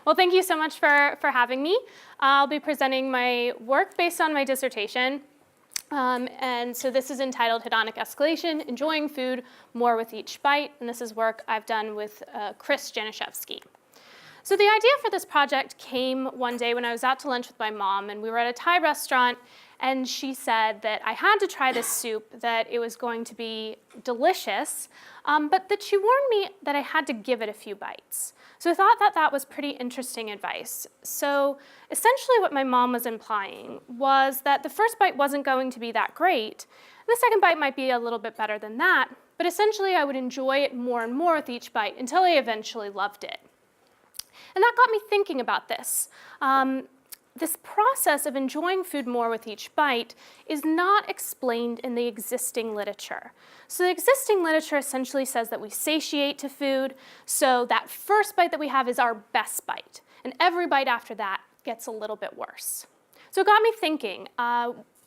Well, thank you so much for having me. I'll be presenting my work based on my dissertation. And so this is entitled Hedonic Escalation, Enjoying Food More with Each Bite. And this is work I've done with Chris Januszewski. So the idea for this project came one day when I was out to lunch with my mom, and we were at a Thai restaurant, and she said that I had to try this soup, that it was going to be delicious, but that she warned me that I had to give it a few bites. So I thought that that was pretty interesting advice. So essentially what my mom was implying was that the first bite wasn't going to be that great, and the second bite might be a little bit better than that, but essentially I would enjoy it more and more with each bite until I eventually loved it. And that got me thinking about this. This process of enjoying food more with each bite is not explained in the existing literature. So the existing literature essentially says that we satiate to food, so that first bite that we have is our best bite, and every bite after that gets a little bit worse. So it got me thinking,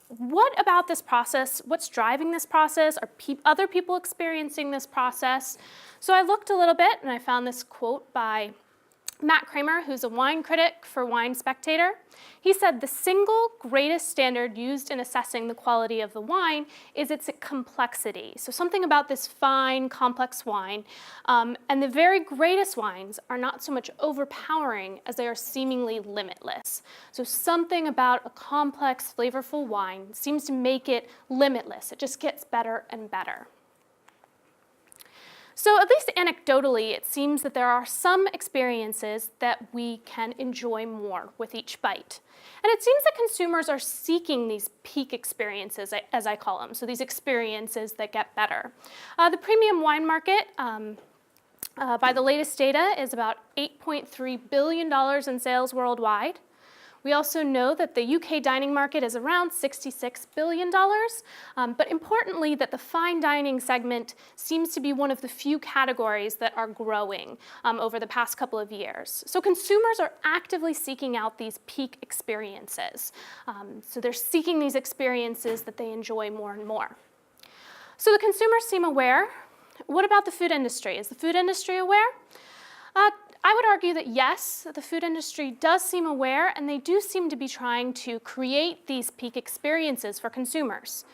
what about this process? What's driving this process? Are other people experiencing this process? So I looked a little bit, and I found this quote by Matt Kramer, who's a wine critic for Wine Spectator. He said, "The single greatest standard used in assessing the quality of the wine is its complexity." So something about this fine, complex wine. And the very greatest wines are not so much overpowering as they are seemingly limitless. So something about a complex, flavorful wine seems to make it limitless. It just gets better and better. So at least anecdotally, it seems that there are some experiences that we can enjoy more with each bite. And it seems that consumers are seeking these peak experiences, as I call them, so these experiences that get better. The premium wine market, by the latest data, is about $8.3 billion in sales worldwide. We also know that the UK dining market is around $66 billion, but importantly that the fine dining segment seems to be one of the few categories that are growing over the past couple of years. So consumers are actively seeking out these peak experiences. So they're seeking these experiences that they enjoy more and more. So the consumers seem aware. What about the food industry? Is the food industry aware? I would argue that yes, the food industry does seem aware, and they do seem to be trying to create these peak experiences for consumers.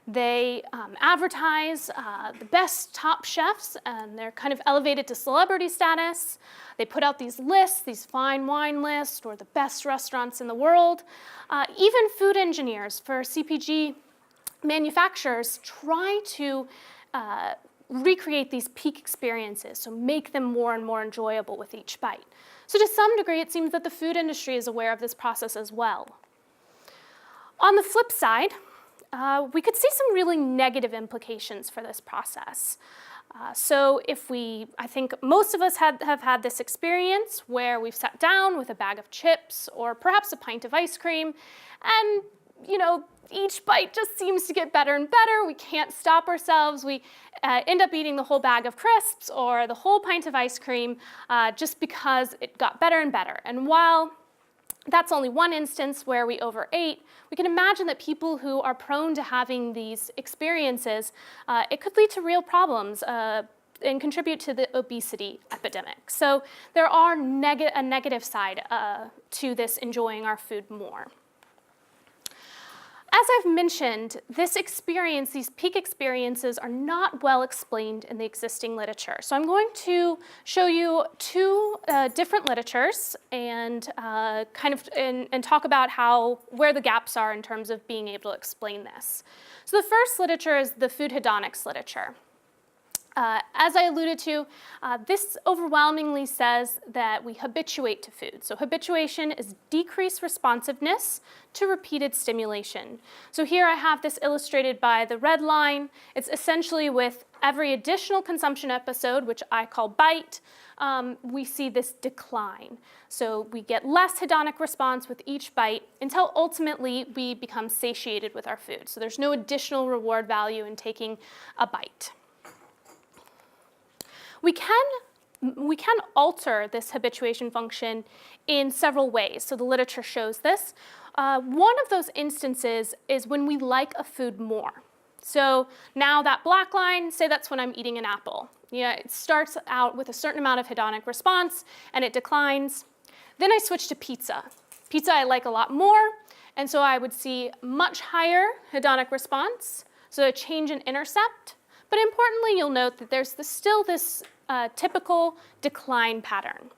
They advertise the best top chefs, and they're kind of elevated to celebrity status. They put out these lists, these fine wine lists, or the best restaurants in the world. Even food engineers for CPG manufacturers try to recreate these peak experiences, so make them more and more enjoyable with each bite. So to some degree, it seems that the food industry is aware of this process as well. On the flip side, we could see some really negative implications for this process. So I think most of us have had this experience where we've sat down with a bag of chips or perhaps a pint of ice cream, and each bite just seems to get better and better. We can't stop ourselves. We end up eating the whole bag of crisps or the whole pint of ice cream just because it got better and better. And while that's only one instance where we overate, we can imagine that people who are prone to having these experiences, it could lead to real problems and contribute to the obesity epidemic. So there are a negative side to this enjoying our food more. As I've mentioned, these peak experiences are not well explained in the existing literature. So I'm going to show you two different literatures and talk about where the gaps are in terms of being able to explain this. So the first literature is the food hedonics literature. As I alluded to, this overwhelmingly says that we habituate to food. So habituation is decreased responsiveness to repeated stimulation. So here I have this illustrated by the red line. It's essentially with every additional consumption episode, which I call bite, we see this decline. So we get less hedonic response with each bite until ultimately we become satiated with our food. So there's no additional reward value in taking a bite. We can alter this habituation function in several ways. So the literature shows this. One of those instances is when we like a food more. So now that black line, say that's when I'm eating an apple. It starts out with a certain amount of hedonic response and it declines. Then I switched to pizza. Pizza I like a lot more, and so I would see much higher hedonic response, so a change in intercept. But importantly, you'll note that there's still this typical decline pattern.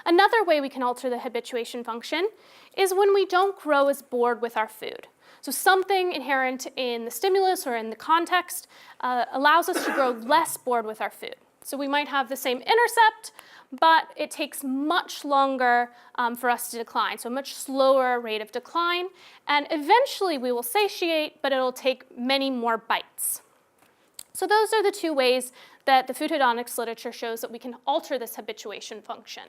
Another way we can alter the habituation function is when we don't grow as bored with our food. So something inherent in the stimulus or in the context allows us to grow less bored with our food. So we might have the same intercept, but it takes much longer for us to decline, so a much slower rate of decline. And eventually we will satiate, but it'll take many more bites. So those are the two ways that the food hedonics literature shows that we can alter this habituation function.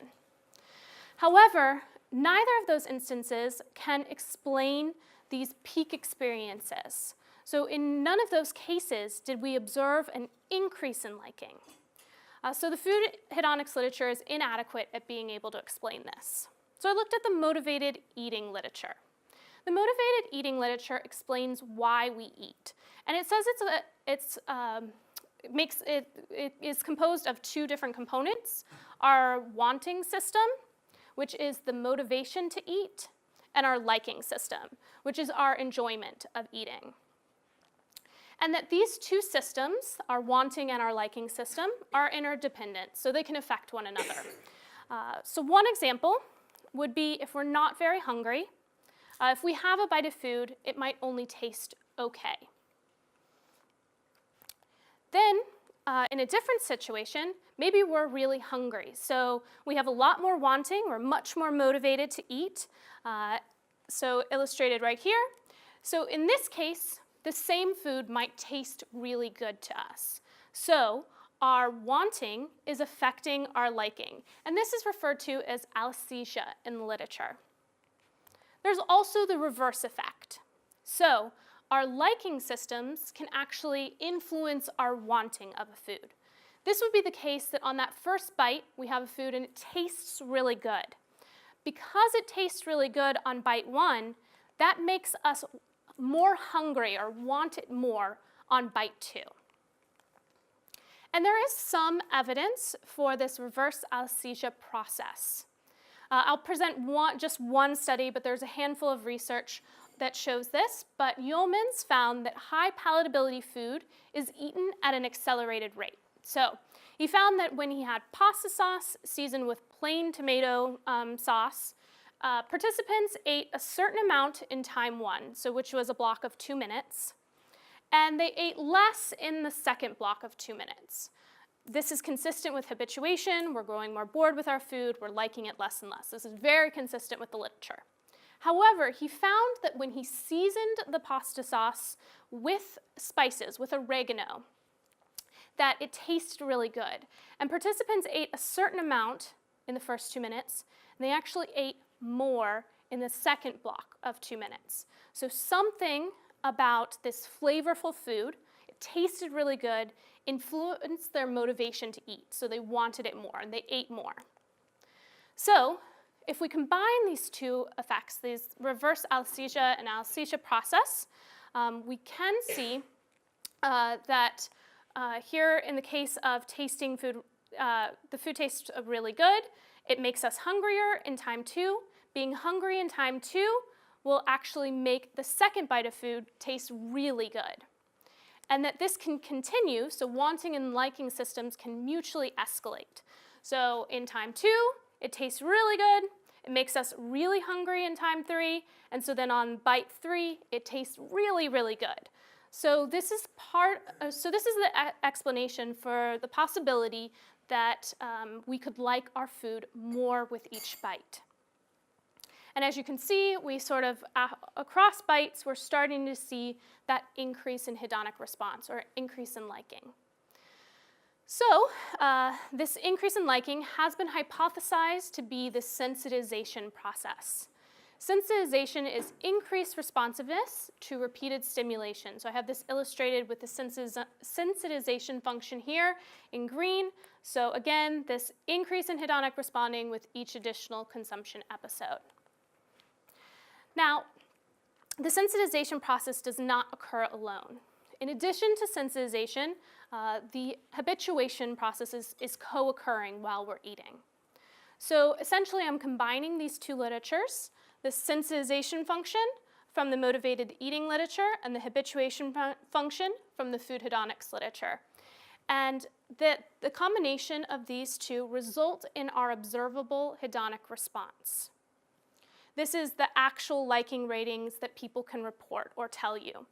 However, neither of those instances can explain these peak experiences. So in none of those cases did we observe an increase in liking. So the food hedonics literature is inadequate at being able to explain this. So I looked at the motivated eating literature. The motivated eating literature explains why we eat. And it says it is composed of two different components: our wanting system, which is the motivation to eat, and our liking system, which is our enjoyment of eating. And that these two systems, our wanting and our liking system, are interdependent, so they can affect one another. So one example would be if we're not very hungry. If we have a bite of food, it might only taste okay. Then, in a different situation, maybe we're really hungry. So we have a lot more wanting, we're much more motivated to eat. So illustrated right here. So in this case, the same food might taste really good to us. So our wanting is affecting our liking. And this is referred to as Alliesthesia in the literature. There's also the reverse effect. So our liking systems can actually influence our wanting of a food. This would be the case that on that first bite, we have a food and it tastes really good. Because it tastes really good on bite one, that makes us more hungry or want it more on bite two. And there is some evidence for this reverse Alliesthesia process. I'll present just one study, but there's a handful of research that shows this. But Yeomans found that high palatability food is eaten at an accelerated rate. So he found that when he had pasta sauce seasoned with plain tomato sauce, participants ate a certain amount in time one, so which was a block of 2 minutes, and they ate less in the second block of 2 minutes. This is consistent with habituation. We're growing more bored with our food. We're liking it less and less. This is very consistent with the literature. However, he found that when he seasoned the pasta sauce with spices, with oregano, that it tasted really good. And participants ate a certain amount in the first 2 minutes, and they actually ate more in the second block of 2 minutes. So something about this flavorful food, it tasted really good, influenced their motivation to eat. So they wanted it more and they ate more. So if we combine these two effects, these reverse Alliesthesia and Alliesthesia process, we can see that here in the case of tasting food, the food tastes really good. It makes us hungrier in time two. Being hungry in time two will actually make the second bite of food taste really good. And that this can continue, so wanting and liking systems can mutually escalate. So in time two, it tastes really good. It makes us really hungry in time three. And so then on bite three, it tastes really, really good. So this is the explanation for the possibility that we could like our food more with each bite. And as you can see, we sort of, across bites, we're starting to see that increase in hedonic response or increase in liking. So this increase in liking has been hypothesized to be the sensitization process. Sensitization is increased responsiveness to repeated stimulation. So I have this illustrated with the sensitization function here in green. So again, this increase in hedonic responding with each additional consumption episode. Now, the sensitization process does not occur alone. In addition to sensitization, the habituation process is co-occurring while we're eating. So essentially, I'm combining these two literatures, the sensitization function from the motivated eating literature and the habituation function from the food hedonics literature. And the combination of these two result in our observable hedonic response. This is the actual liking ratings that people can report or tell you.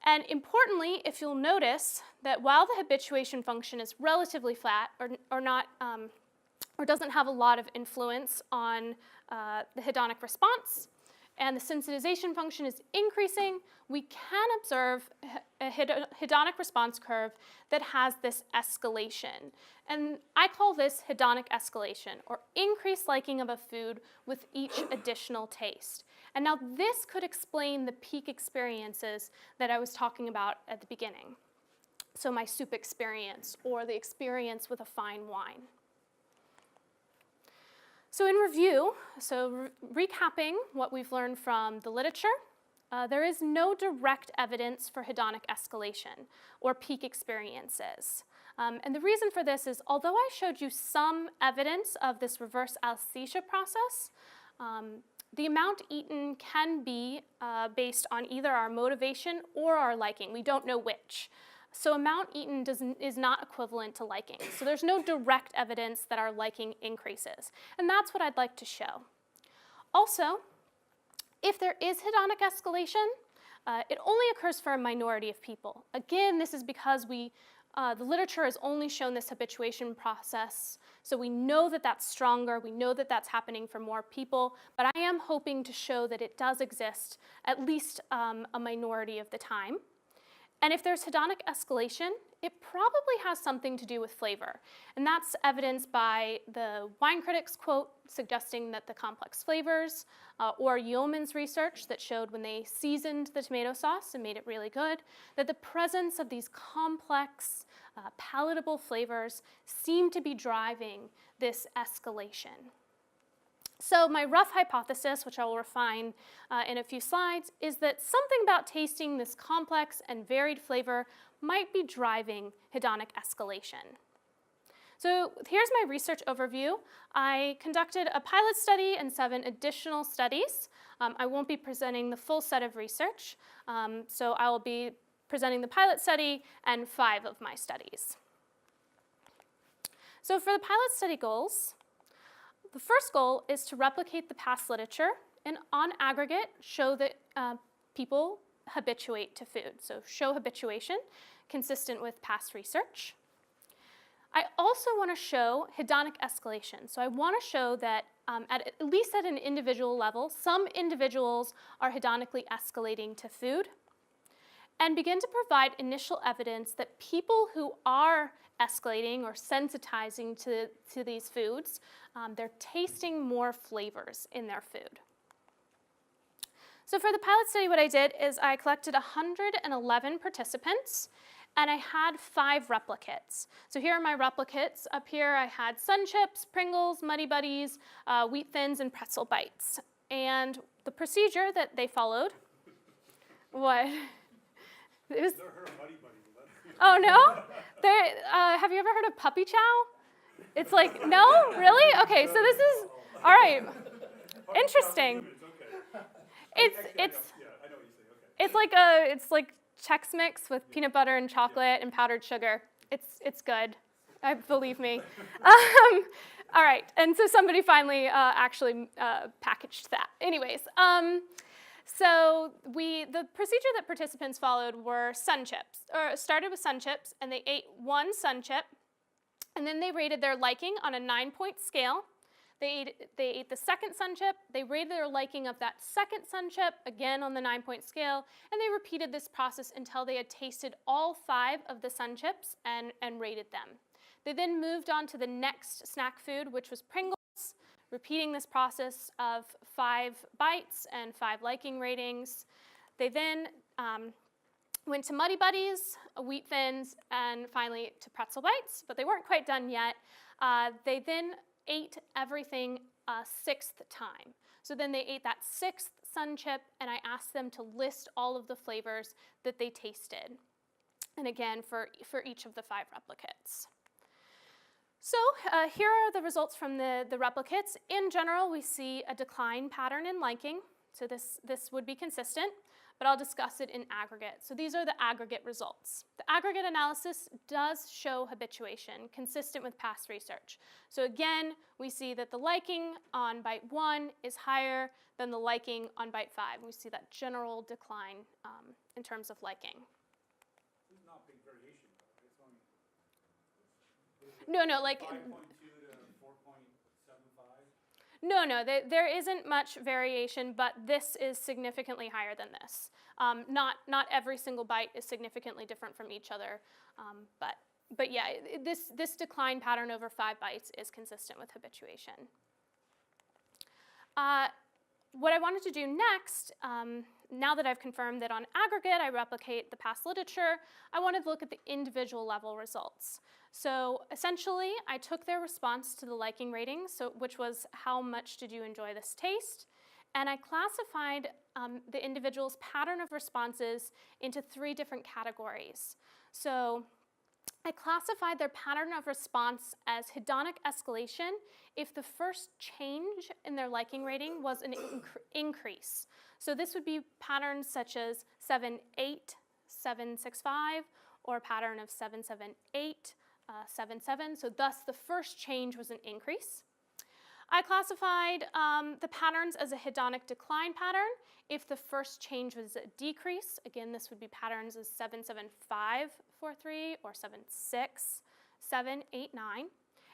And importantly, if you'll notice that while the habituation function is relatively flat or not, or doesn't have a lot of influence on the hedonic response, and the sensitization function is increasing, we can observe a hedonic response curve that has this escalation. And I call this hedonic escalation, or increased liking of a food with each additional taste. And now this could explain the peak experiences that I was talking about at the beginning. So my soup experience, or the experience with a fine wine. So in review, recapping what we've learned from the literature, there is no direct evidence for hedonic escalation or peak experiences. And the reason for this is, although I showed you some evidence of this reverse Alliesthesia process, the amount eaten can be based on either our motivation or our liking. We don't know which. So amount eaten is not equivalent to liking. So there's no direct evidence that our liking increases. And that's what I'd like to show. Also, if there is hedonic escalation, it only occurs for a minority of people. Again, this is because the literature has only shown this habituation process. So we know that that's stronger. We know that that's happening for more people. But I am hoping to show that it does exist at least a minority of the time. And if there's hedonic escalation, it probably has something to do with flavor. And that's evidenced by the wine critics quote suggesting that the complex flavors, or Yeoman's research that showed when they seasoned the tomato sauce and made it really good, that the presence of these complex, palatable flavors seem to be driving this escalation. So my rough hypothesis, which I will refine in a few slides, is that something about tasting this complex and varied flavor might be driving hedonic escalation. So here's my research overview. I conducted a pilot study and 7 additional studies. I won't be presenting the full set of research, so I will be presenting the pilot study and 5 of my studies. So for the pilot study goals, the first goal is to replicate the past literature and on aggregate show that people habituate to food. So show habituation consistent with past research. I also want to show hedonic escalation. So I want to show that at least at an individual level, some individuals are hedonically escalating to food, and begin to provide initial evidence that people who are escalating or sensitizing to these foods, they're tasting more flavors in their food. So for the pilot study, what I did is I collected 111 participants, and I had 5 replicates. So here are my replicates. Up here I had Sun Chips, Pringles, Muddy Buddies, Wheat Thins, and Pretzel Bites. And the procedure that they followed, what? It was, never heard of Muddy Buddy. oh, no? Have you ever heard of puppy chow? It's like, no? Really? Okay, so this is, all right. Interesting. It's like Chex Mix with peanut butter and chocolate and powdered sugar. It's good. Believe me. All right, and so somebody finally actually packaged that. Anyways, so the procedure that participants followed were Sun Chips, or started with Sun Chips, and they ate 1 Sun Chip, and then they rated their liking on a 9-point scale. They ate the second Sun Chip, they rated their liking of that second Sun Chip, again on the 9-point scale, and they repeated this process until they had tasted all 5 of the Sun Chips and rated them. They then moved on to the next snack food, which was Pringles, repeating this process of 5 bites and 5 liking ratings. They then went to Muddy Buddies, Wheat Thins, and finally to Pretzel Bites, but they weren't quite done yet. They then ate everything a 6th time. So then they ate that 6th Sun Chip, and I asked them to list all of the flavors that they tasted. And again, for each of the 5 replicates. So here are the results from the replicates. In general, we see a decline pattern in liking. So this would be consistent, but I'll discuss it in aggregate. So these are the aggregate results. The aggregate analysis does show habituation, consistent with past research. So again, we see that the liking on bite 1 is higher than the liking on bite 5. We see that general decline in terms of liking. There's not big variation, though. It's only No, like 5.2 to 4.75. No, there isn't much variation, but this is significantly higher than this. Not every single bite is significantly different from each other, but yeah, this decline pattern over 5 bites is consistent with habituation. What I wanted to do next, now that I've confirmed that on aggregate I replicate the past literature, I wanted to look at the individual level results. So essentially, I took their response to the liking rating, which was how much did you enjoy this taste, and I classified the individual's pattern of responses into 3 different categories. So I classified their pattern of response as hedonic escalation if the first change in their liking rating was an increase. So this would be patterns such as 7, 8, 7, 6, 5, or a pattern of 7, 7, 8, 7, 7. So thus the first change was an increase. I classified the patterns as a hedonic decline pattern if the first change was a decrease. Again, this would be patterns as 7, 7, 5, 4, 3, or 7, 6, 7, 8, 9.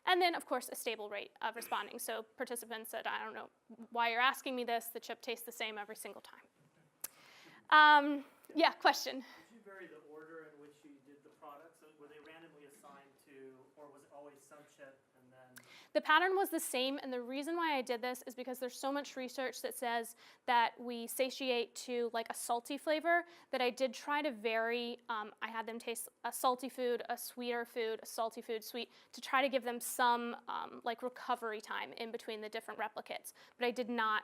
And then, of course, a stable rate of responding. So participants said, I don't know why you're asking me this. The chip tastes the same every single time. Yeah, question? Did you vary the order in which you did the products? Were they randomly assigned to, or was it always some chip and then? The pattern was the same, and the reason why I did this is because there's so much research that says that we satiate to like a salty flavor that I did try to vary. I had them taste a salty food, a sweeter food, a salty food, sweet, to try to give them some like recovery time in between the different replicates. But I did not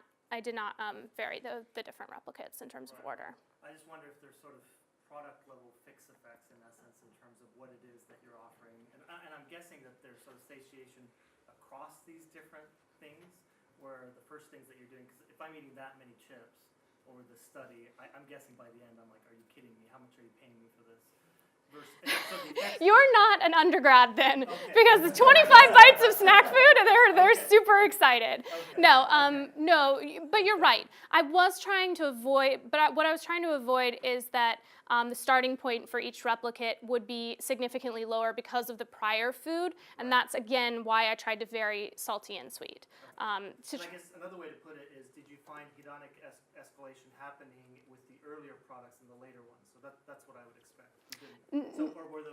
vary the different replicates in terms of order. I just wonder if there's sort of product level fix effects in essence in terms of what it is that you're offering. And I'm guessing that there's sort of satiation across these different things, where the first things that you're doing, because if I'm eating that many chips over the study, I'm guessing by the end I'm like, are you kidding me? How much are you paying me for this? You're not an undergrad then, okay. Because the 25 bites of snack food, they're okay. Super excited. Okay. No, but you're right. I was trying to avoid, what I was trying to avoid is that the starting point for each replicate would be significantly lower because of the prior food, and that's again why I tried to vary salty and sweet. Okay. So I guess another way to put it is, did you find hedonic escalation happening with the earlier products and the later ones? So that's what I would expect. So, or was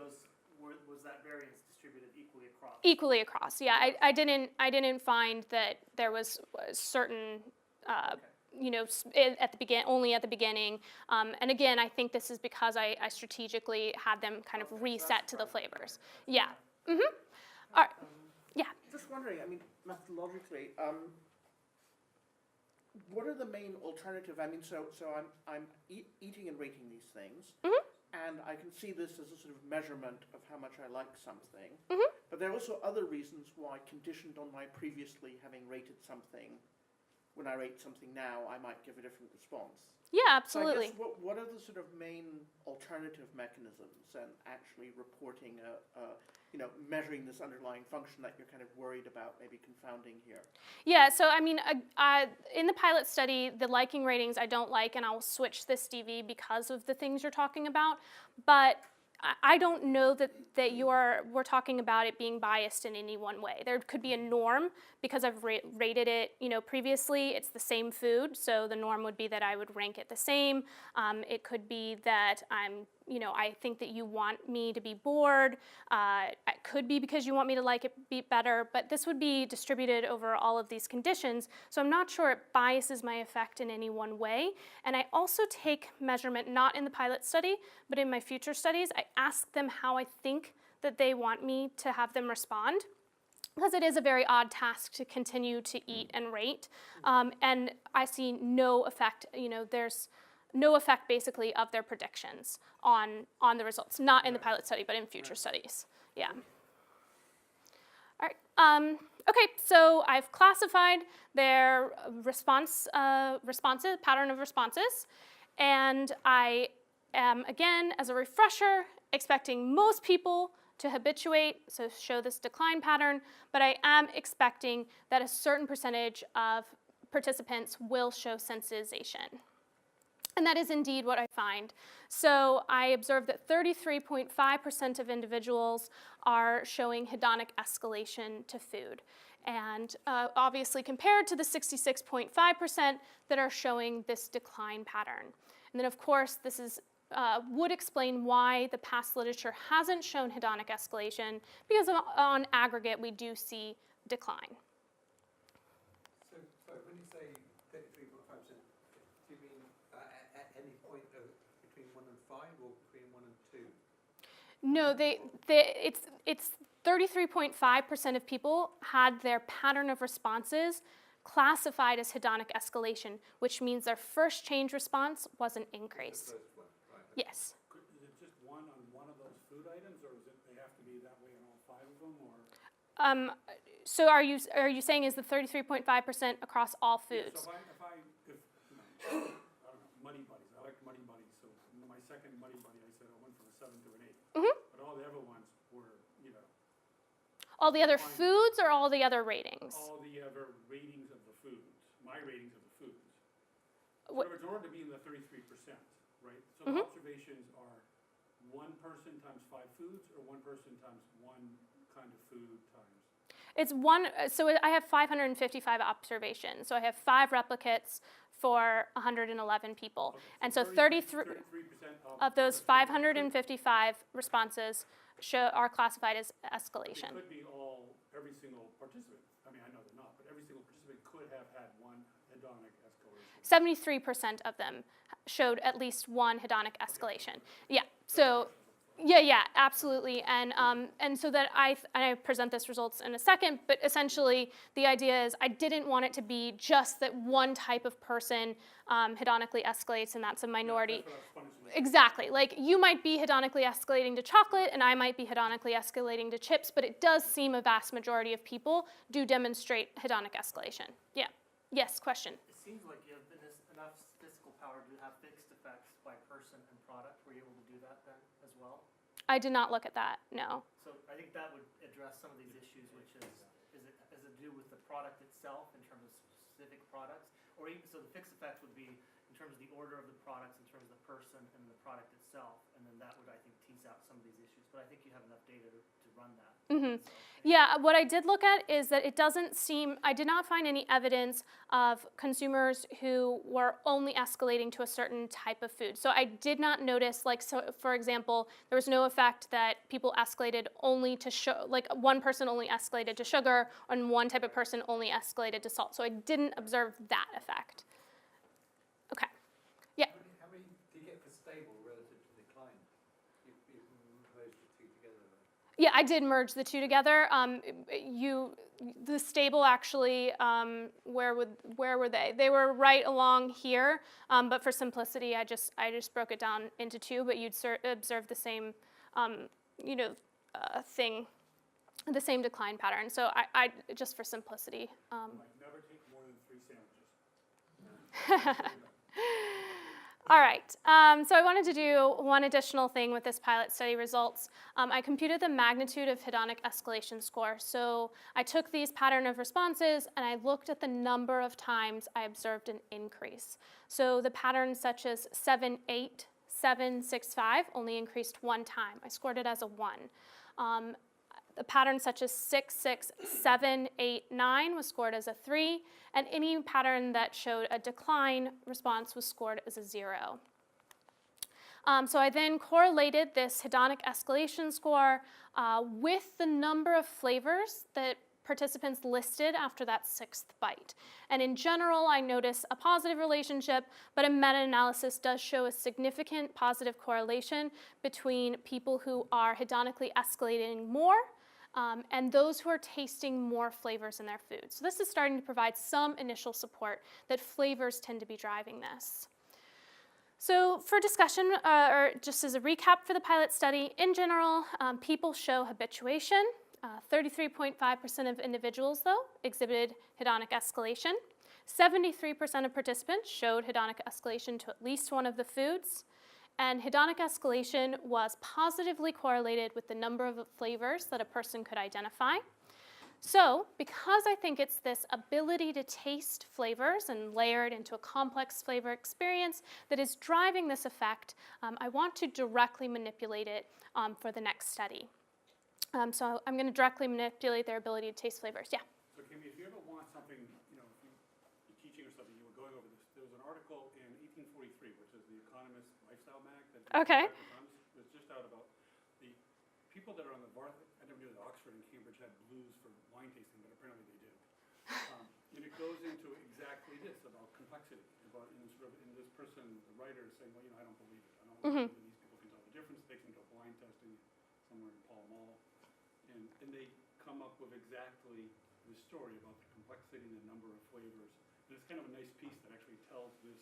that variance distributed equally across? Equally across, yeah. I didn't find that there was certain, okay. Only at the beginning. And again, I think this is because I strategically had them kind of reset to the flavors. Yeah. Mm-hmm. All right. Yeah. Just wondering, I mean, methodologically, what are the main alternative? I mean, so I'm eating and rating these things. Mm-hmm. And I can see this as a sort of measurement of how much I like something. Mm-hmm. But there are also other reasons why, conditioned on my previously having rated something, when I rate something now, I might give a different response. Yeah, absolutely. So I guess what are the sort of main alternative mechanisms and actually reporting, measuring this underlying function that you're kind of worried about maybe confounding here? Yeah, so I mean, in the pilot study, the liking ratings I don't like, and I'll switch this DV because of the things you're talking about, but I don't know that we're talking about it being biased in any one way. There could be a norm because I've rated it, previously. It's the same food, so the norm would be that I would rank it the same. It could be that I think that you want me to be bored. It could be because you want me to like it better, but this would be distributed over all of these conditions, so I'm not sure it biases my effect in any one way. And I also take measurement, not in the pilot study, but in my future studies. I ask them how I think that they want me to have them respond, because it is a very odd task to continue to eat and rate. And I see no effect, there's no effect basically of their predictions on the results, not in the pilot study, but in future studies. Yeah. All right. Okay, so I've classified their responses, pattern of responses, and I am, again, as a refresher, expecting most people to habituate, so show this decline pattern, but I am expecting that a certain percentage of participants will show sensitization. And that is indeed what I find. So I observed that 33.5% of individuals are showing hedonic escalation to food. And obviously compared to the 66.5% that are showing this decline pattern. And then of course, this is would explain why the past literature hasn't shown hedonic escalation, because on aggregate we do see decline. So, sorry, when you say 33.5%, do you mean at any point between 1 and 5 or between 1 and 2? No, it's 33.5% of people had their pattern of responses classified as hedonic escalation, which means their first change response was an increase. The first one, right. Yes. Is it just one on one of those food items, or is it they have to be that way in all 5 of them, or? So are you saying is the 33.5% across all foods? So if I don't know, Muddy Buddies, I like Muddy Buddies, so my second Muddy Buddy, I said I went from a 7 to an 8. Mm-hmm. But all the other ones were, All the other foods or all the other ratings? all the other ratings of the foods, my ratings of the foods. What- So it's in order to be in the 33%, right? So Mhm. the observations are 1 person times 5 foods, or 1 person times 1 kind of food times. It's one, so I have 555 observations. So I have 5 replicates for 111 people. Okay, And so 33% of those 555 responses are classified as It escalation. could be every single participant. I mean, I know they're not, but every single participant could have had 1 hedonic escalation. 73% of them showed at least 1 hedonic escalation. Yeah, so yeah, absolutely. And so that I present this results in a second, but essentially the idea is I didn't want it to be just that one type of person hedonically escalates, and that's a minority. That's what I was punishing. Exactly. Like you might be hedonically escalating to chocolate and I might be hedonically escalating to chips, but it does seem a vast majority of people do demonstrate hedonic escalation. Yeah. Yes, question. It seems like you have enough statistical power to have fixed effects by person and product. Were you able to do that then as well? I did not look at that, no. So I think that would address some of these issues, which is it to do with the product itself in terms of specific products? Or even, so the fixed effects would be in terms of the order of the products, in terms of the person and the product itself, and then that would, I think, tease out some of these issues. But I think you have enough data to run that. Mm-hmm. So, Yeah, what I did look at is that it doesn't seem, I did not find any evidence of consumers who were only escalating to a certain type of food. So I did not notice, like, so for example, there was no effect that people escalated only to, like one person only escalated to sugar and one type of person only escalated to salt. So I didn't observe that effect. Okay, yeah. How many do you get for stable relative to decline? You merge the 2 together. Yeah, I did merge the 2 together. The stable actually, where were they? They were right along here, but for simplicity, I just broke it down into 2. But you'd observe the same, thing, the same decline pattern. So I just for simplicity. Never take more than 3 sandwiches. All right, so I wanted to do one additional thing with this pilot study results. I computed the magnitude of hedonic escalation score. So I took these pattern of responses and I looked at the number of times I observed an increase. So the patterns such as 7, 8, 7, 6, 5 only increased 1 time. I scored it as a 1. The pattern such as 6, 6, 7, 8, 9 was scored as a 3, and any pattern that showed a decline response was scored as a 0. So I then correlated this hedonic escalation score with the number of flavors that participants listed after that 6th bite. And in general, I notice a positive relationship, but a meta-analysis does show a significant positive correlation between people who are hedonically escalating more and those who are tasting more flavors in their food. So this is starting to provide some initial support that flavors tend to be driving this. So for discussion, or just as a recap for the pilot study, in general, people show habituation 33.5% of individuals, though, exhibited hedonic escalation. 73% of participants showed hedonic escalation to at least one of the foods. And hedonic escalation was positively correlated with the number of flavors that a person could identify. So, because I think it's this ability to taste flavors and layer it into a complex flavor experience that is driving this effect, I want to directly manipulate it for the next study. So I'm going to directly manipulate their ability to taste flavors. Yeah? So Cammy, if you ever want something, you know, if you're teaching or something, you were going over this, there was an article in 1843, which is the Economist lifestyle mag that Okay. was just out about the people that are on the bar. I never knew that Oxford and Cambridge had blues for wine tasting, but apparently they do. And it goes into exactly this about complexity, about in this person, the writer, is saying, well, you know, I don't believe it. I don't believe that these people can tell the difference. They can go blind testing somewhere in Pall Mall, and they come up with exactly the story about the complexity and the number of flavors. And it's kind of a nice piece that actually tells this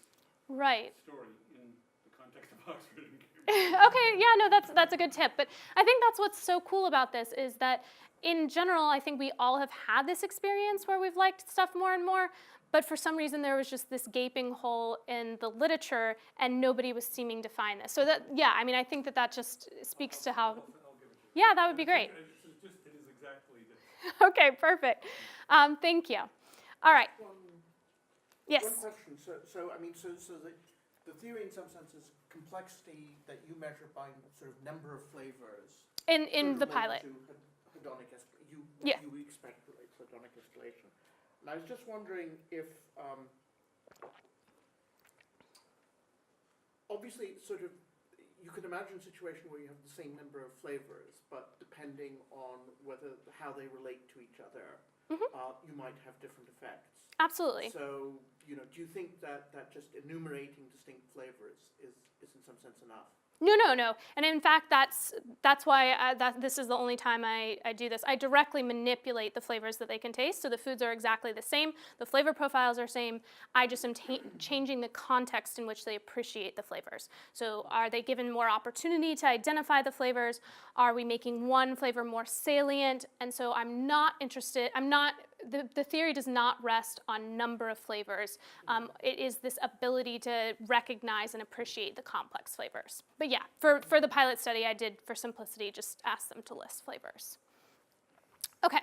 Right. story in the context of Oxford and Cambridge. Okay, yeah, no, that's a good tip. But I think that's what's so cool about this is that in general, I think we all have had this experience where we've liked stuff more and more, but for some reason there was just this gaping hole in the literature and nobody was seeming to find this. So that, yeah, I mean, I think that just speaks to how, I'll give it to you. yeah, that would be great. It is exactly this. Okay, perfect. Thank you. All right. Yes. One question. So I mean, so the theory in some sense is complexity that you measure by sort of number of flavors. In the relate pilot. To hedonic Yeah. you expect relates to hedonic escalation. And I was just wondering if, obviously, sort of, you could imagine a situation where you have the same number of flavors, but depending on how they relate to each other, you might have different effects. Absolutely. So, you know, do you think that just enumerating distinct flavors is in some sense enough? No. And in fact, that's why this is the only time I do this. I directly manipulate the flavors that they can taste. So the foods are exactly the same. The flavor profiles are same. I just am changing the context in which they appreciate the flavors. So are they given more opportunity to identify the flavors? Are we making one flavor more salient? And so I'm not interested, the theory does not rest on number of flavors. It is this ability to recognize and appreciate the complex flavors. But yeah, for the pilot study, I did, for simplicity, just ask them to list flavors. Okay,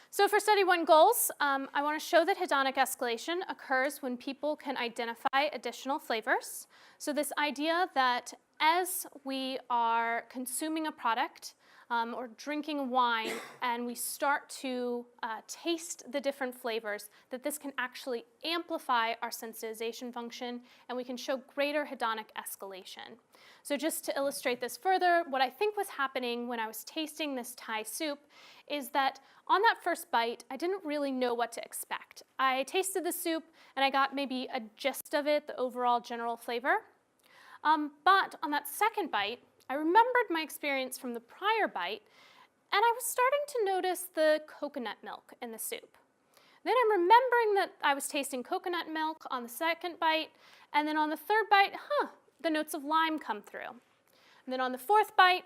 so for study 1 goals, I want to show that hedonic escalation occurs when people can identify additional flavors. So this idea that as we are consuming a product, or drinking wine, and we start to taste the different flavors, that this can actually amplify our sensitization function, and we can show greater hedonic escalation. So just to illustrate this further, what I think was happening when I was tasting this Thai soup is that on that first bite, I didn't really know what to expect. I tasted the soup, and I got maybe a gist of it, the overall general flavor. But on that second bite, I remembered my experience from the prior bite, and I was starting to notice the coconut milk in the soup. Then I'm remembering that I was tasting coconut milk on the second bite, and then on the third bite, the notes of lime come through. And then on the fourth bite,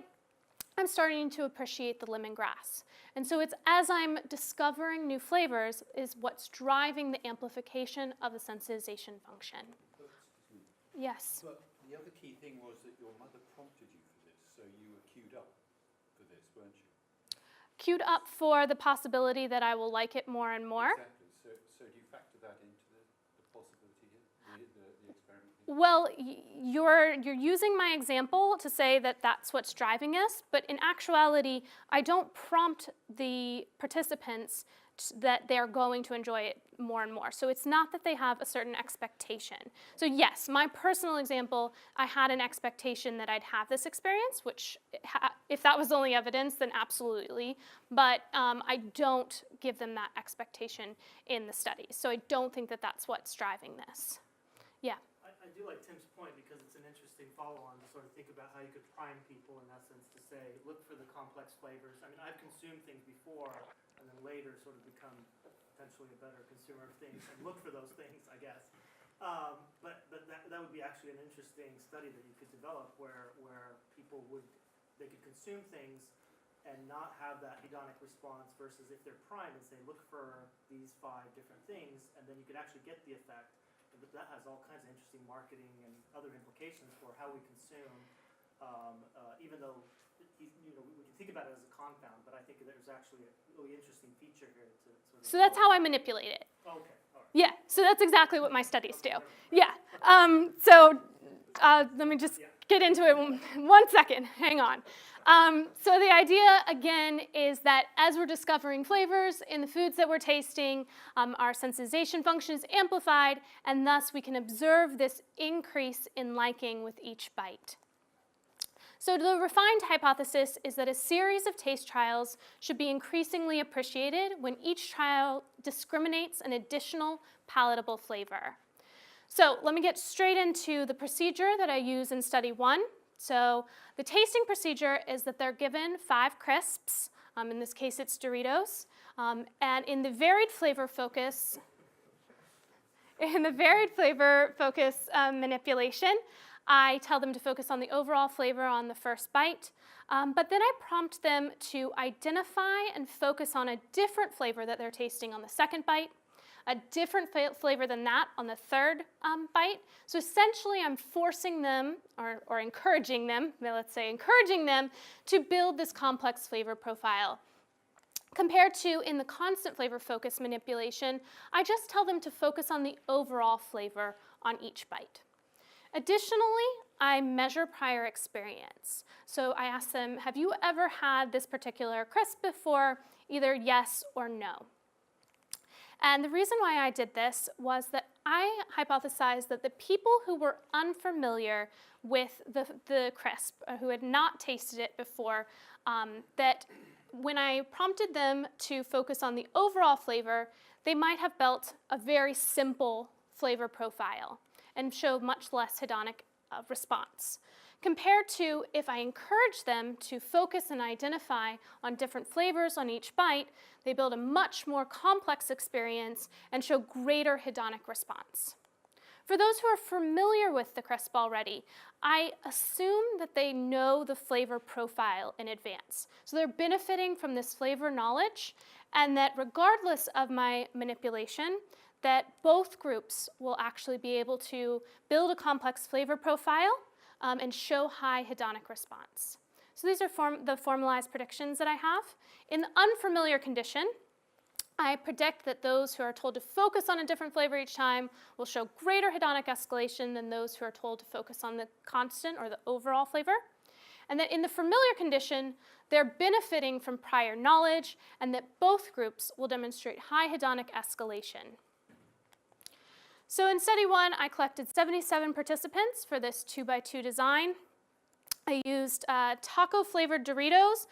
I'm starting to appreciate the lemongrass. And so it's as I'm discovering new flavors is what's driving the amplification of the sensitization function. Yes? But the other key thing was that your mother prompted you for this, so you were queued up for this, weren't you? Queued up for the possibility that I will like it more and more. Exactly. So do you factor that into the possibility here, the experiment here? Well, you're using my example to say that that's what's driving us, but in actuality, I don't prompt the participants that they're going to enjoy it more and more. So it's not that they have a certain expectation. So yes, my personal example, I had an expectation that I'd have this experience, which if that was the only evidence, then absolutely. But I don't give them that expectation in the studies. So I don't think that that's what's driving this. Yeah. I do like Tim's point because it's an interesting follow-on to sort of think about how you could prime people in essence to say, look for the complex flavors. I mean, I've consumed things before and then later sort of become potentially a better consumer of things and look for those things, I guess. But that would be actually an interesting study that you could develop where people could consume things and not have that hedonic response versus if they're primed and say, look for these 5 different things, and then you can actually get the effect. But that has all kinds of interesting marketing and other implications for how we consume, even though we can think about it as a confound, but I think there's actually a really interesting feature here to sort of... So that's how I manipulate it. Okay, all right. Yeah, so that's exactly what my studies do. Okay. Yeah, let me just get into it 1 second, hang on. So the idea, again, is that as we're discovering flavors in the foods that we're tasting, our sensitization function is amplified, and thus we can observe this increase in liking with each bite. So the refined hypothesis is that a series of taste trials should be increasingly appreciated when each trial discriminates an additional palatable flavor. So let me get straight into the procedure that I use in study 1. So the tasting procedure is that they're given 5 crisps. In this case, it's Doritos. And in the varied flavor focus, manipulation, I tell them to focus on the overall flavor on the first bite, but then I prompt them to identify and focus on a different flavor that they're tasting on the second bite, a different flavor than that on the third bite. So essentially I'm forcing them, or encouraging them, let's say encouraging them to build this complex flavor profile. Compared to in the constant flavor focus manipulation, I just tell them to focus on the overall flavor on each bite. Additionally, I measure prior experience. So I ask them, have you ever had this particular crisp before? Either yes or no. And the reason why I did this was that I hypothesized that the people who were unfamiliar with the crisp, who had not tasted it before, that when I prompted them to focus on the overall flavor, they might have built a very simple flavor profile and show much less hedonic response. Compared to if I encourage them to focus and identify on different flavors on each bite, they build a much more complex experience and show greater hedonic response. For those who are familiar with the crisp already, I assume that they know the flavor profile in advance. So they're benefiting from this flavor knowledge, and that regardless of my manipulation, that both groups will actually be able to build a complex flavor profile and show high hedonic response. So these are the formalized predictions that I have. In the unfamiliar condition, I predict that those who are told to focus on a different flavor each time will show greater hedonic escalation than those who are told to focus on the constant or the overall flavor. And that in the familiar condition, they're benefiting from prior knowledge, and that both groups will demonstrate high hedonic escalation. So in study 1, I collected 77 participants for this 2x2 design. I used taco-flavored Doritos,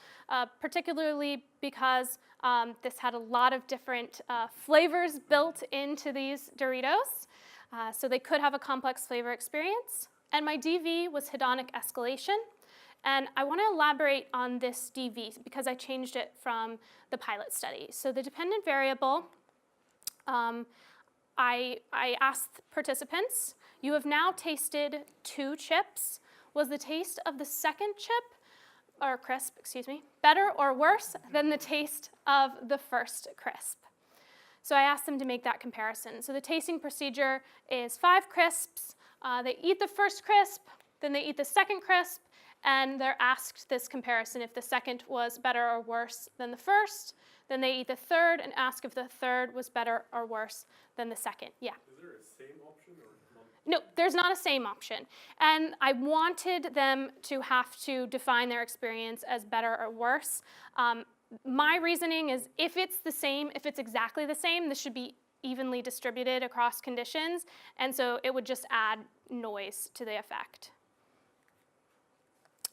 particularly because this had a lot of different flavors built into these Doritos, so they could have a complex flavor experience. And my DV was hedonic escalation. And I want to elaborate on this DV because I changed it from the pilot study. So the dependent variable, I asked participants, you have now tasted 2 chips. Was the taste of the second chip, or crisp, excuse me, better or worse than the taste of the first crisp? So I asked them to make that comparison. So the tasting procedure is 5 crisps. They eat the first crisp, then they eat the second crisp, and they're asked this comparison if the second was better or worse than the first. Then they eat the third and ask if the third was better or worse than the second. Yeah? Is there a same option or none? No, there's not a same option. And I wanted them to have to define their experience as better or worse. My reasoning is if it's the same, if it's exactly the same, this should be evenly distributed across conditions. And so it would just add noise to the effect.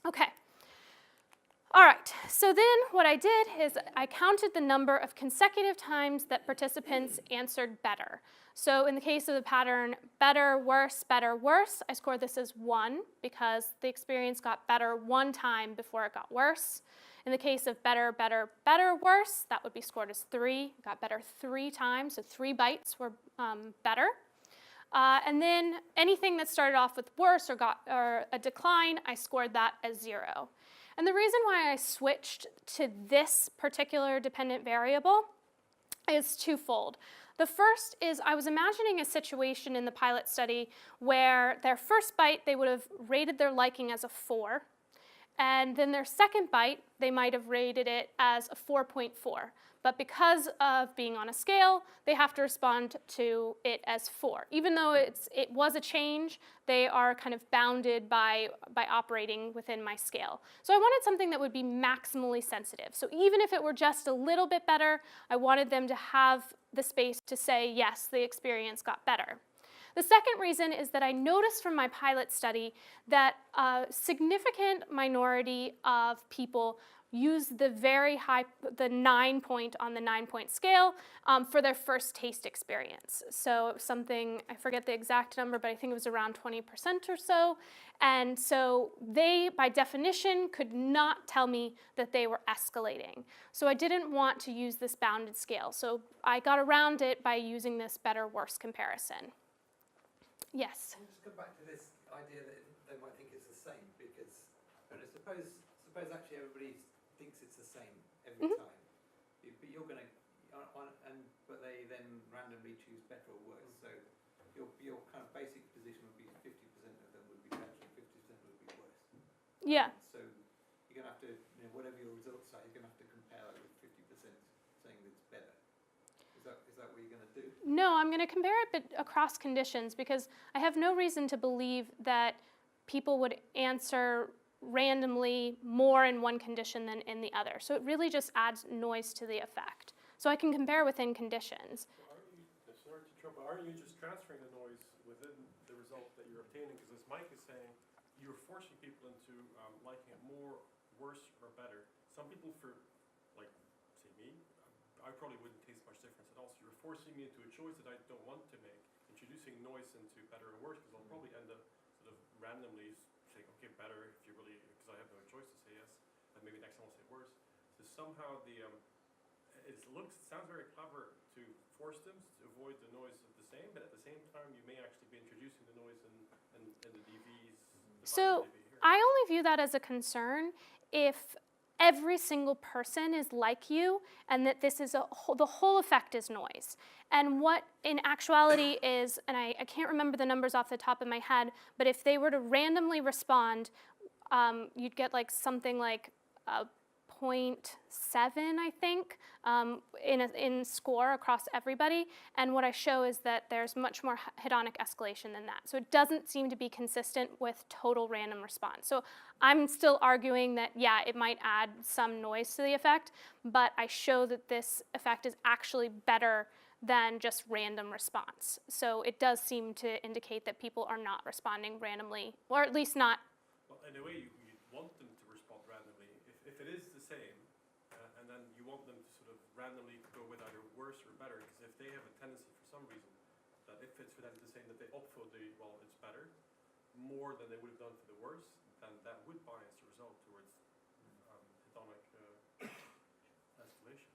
Okay. All right, so then what I did is I counted the number of consecutive times that participants answered better. So in the case of the pattern better, worse, I scored this as 1 because the experience got better 1 time before it got worse. In the case of better, worse, that would be scored as 3. It got better 3 times, so 3 bites were better. And then anything that started off with worse or got a decline, I scored that as 0. And the reason why I switched to this particular dependent variable is twofold. The first is I was imagining a situation in the pilot study where their first bite, they would have rated their liking as a 4. And then their second bite, they might have rated it as a 4.4. But because of being on a scale, they have to respond to it as 4. Even though it was a change, they are kind of bounded by operating within my scale. So I wanted something that would be maximally sensitive. So even if it were just a little bit better, I wanted them to have the space to say, yes, the experience got better. The second reason is that I noticed from my pilot study that a significant minority of people use the 9 point on the 9-point scale for their first taste experience. So something, I forget the exact number, but I think it was around 20% or so. And so they, by definition, could not tell me that they were escalating. So I didn't want to use this bounded scale. So I got around it by using this better-worse comparison. Yes? Can we just come back to this idea that they might think it's the same? Because suppose actually everybody thinks it's the same every time, but you're going to, but they then randomly choose better or worse. So your kind of basic position would be 50% of them would be better and 50% would be worse. Yeah. So you're going to have to, whatever your results are, you're going to have to compare that with 50% saying that it's better. Is that what you're going to do? No, I'm going to compare it across conditions because I have no reason to believe that people would answer randomly more in one condition than in the other. So it really just adds noise to the effect. So I can compare within conditions. So aren't you just transferring the noise within the result that you're obtaining? Because as Mike is saying, you're forcing people into liking it more, worse, or better. Some people, for, like, say me, I probably wouldn't taste much difference at all. So you're forcing me into a choice that I don't want to make, introducing noise into better or worse, because I'll probably end up sort of randomly saying, okay, better, if you really, because I have no choice to say yes, and maybe next time I'll say worse. So somehow it sounds very clever to force them to avoid the noise of the same, but at the same time, you may actually be introducing the noise in the DVs. So I only view that as a concern if every single person is like you and that this is the whole effect is noise. And what in actuality is, and I can't remember the numbers off the top of my head, but if they were to randomly respond, you'd get like something like 0.7, I think, in score across everybody. And what I show is that there's much more hedonic escalation than that. So it doesn't seem to be consistent with total random response. So I'm still arguing that, yeah, it might add some noise to the effect, but I show that this effect is actually better than just random response. So it does seem to indicate that people are not responding randomly, or at least not. Well, in a way, you want them to respond randomly. If it is the same, and then you want them to sort of randomly go with either worse or better, because if they have a tendency for some reason that if it's for them to say that they opt for the, well, it's better, more than they would have done for the worse, then that would bias the result towards hedonic escalation.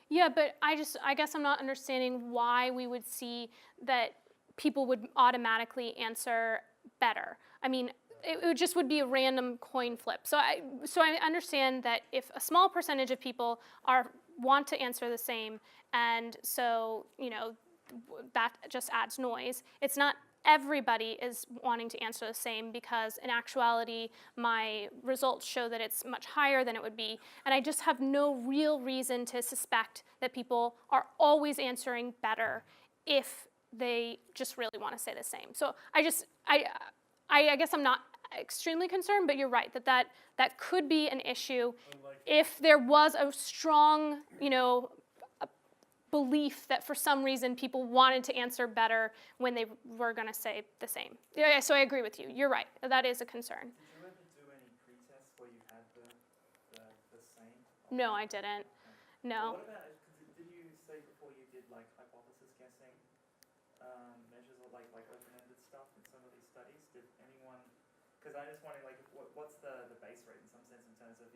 Yeah, but I guess I'm not understanding why we would see that people would automatically answer better. I mean, it just would be a random coin flip. So I understand that if a small percentage of people want to answer the same, and so, that just adds noise. It's not everybody is wanting to answer the same, because in actuality, my results show that it's much higher than it would be. And I just have no real reason to suspect that people are always answering better if they just really want to say the same. So I guess I'm not extremely concerned, but you're right, that could be an issue if there was a strong, belief that for some reason people wanted to answer better when they were going to say the same. Yeah, so I agree with you. You're right. That is a concern. Did you ever do any pre-tests where you had the same? No, I didn't. No. What about, did you say before you did like hypothesis guessing measures or like open-ended stuff in some of these studies? Did anyone, because I'm just wondering like what's the base rate in some sense in terms of,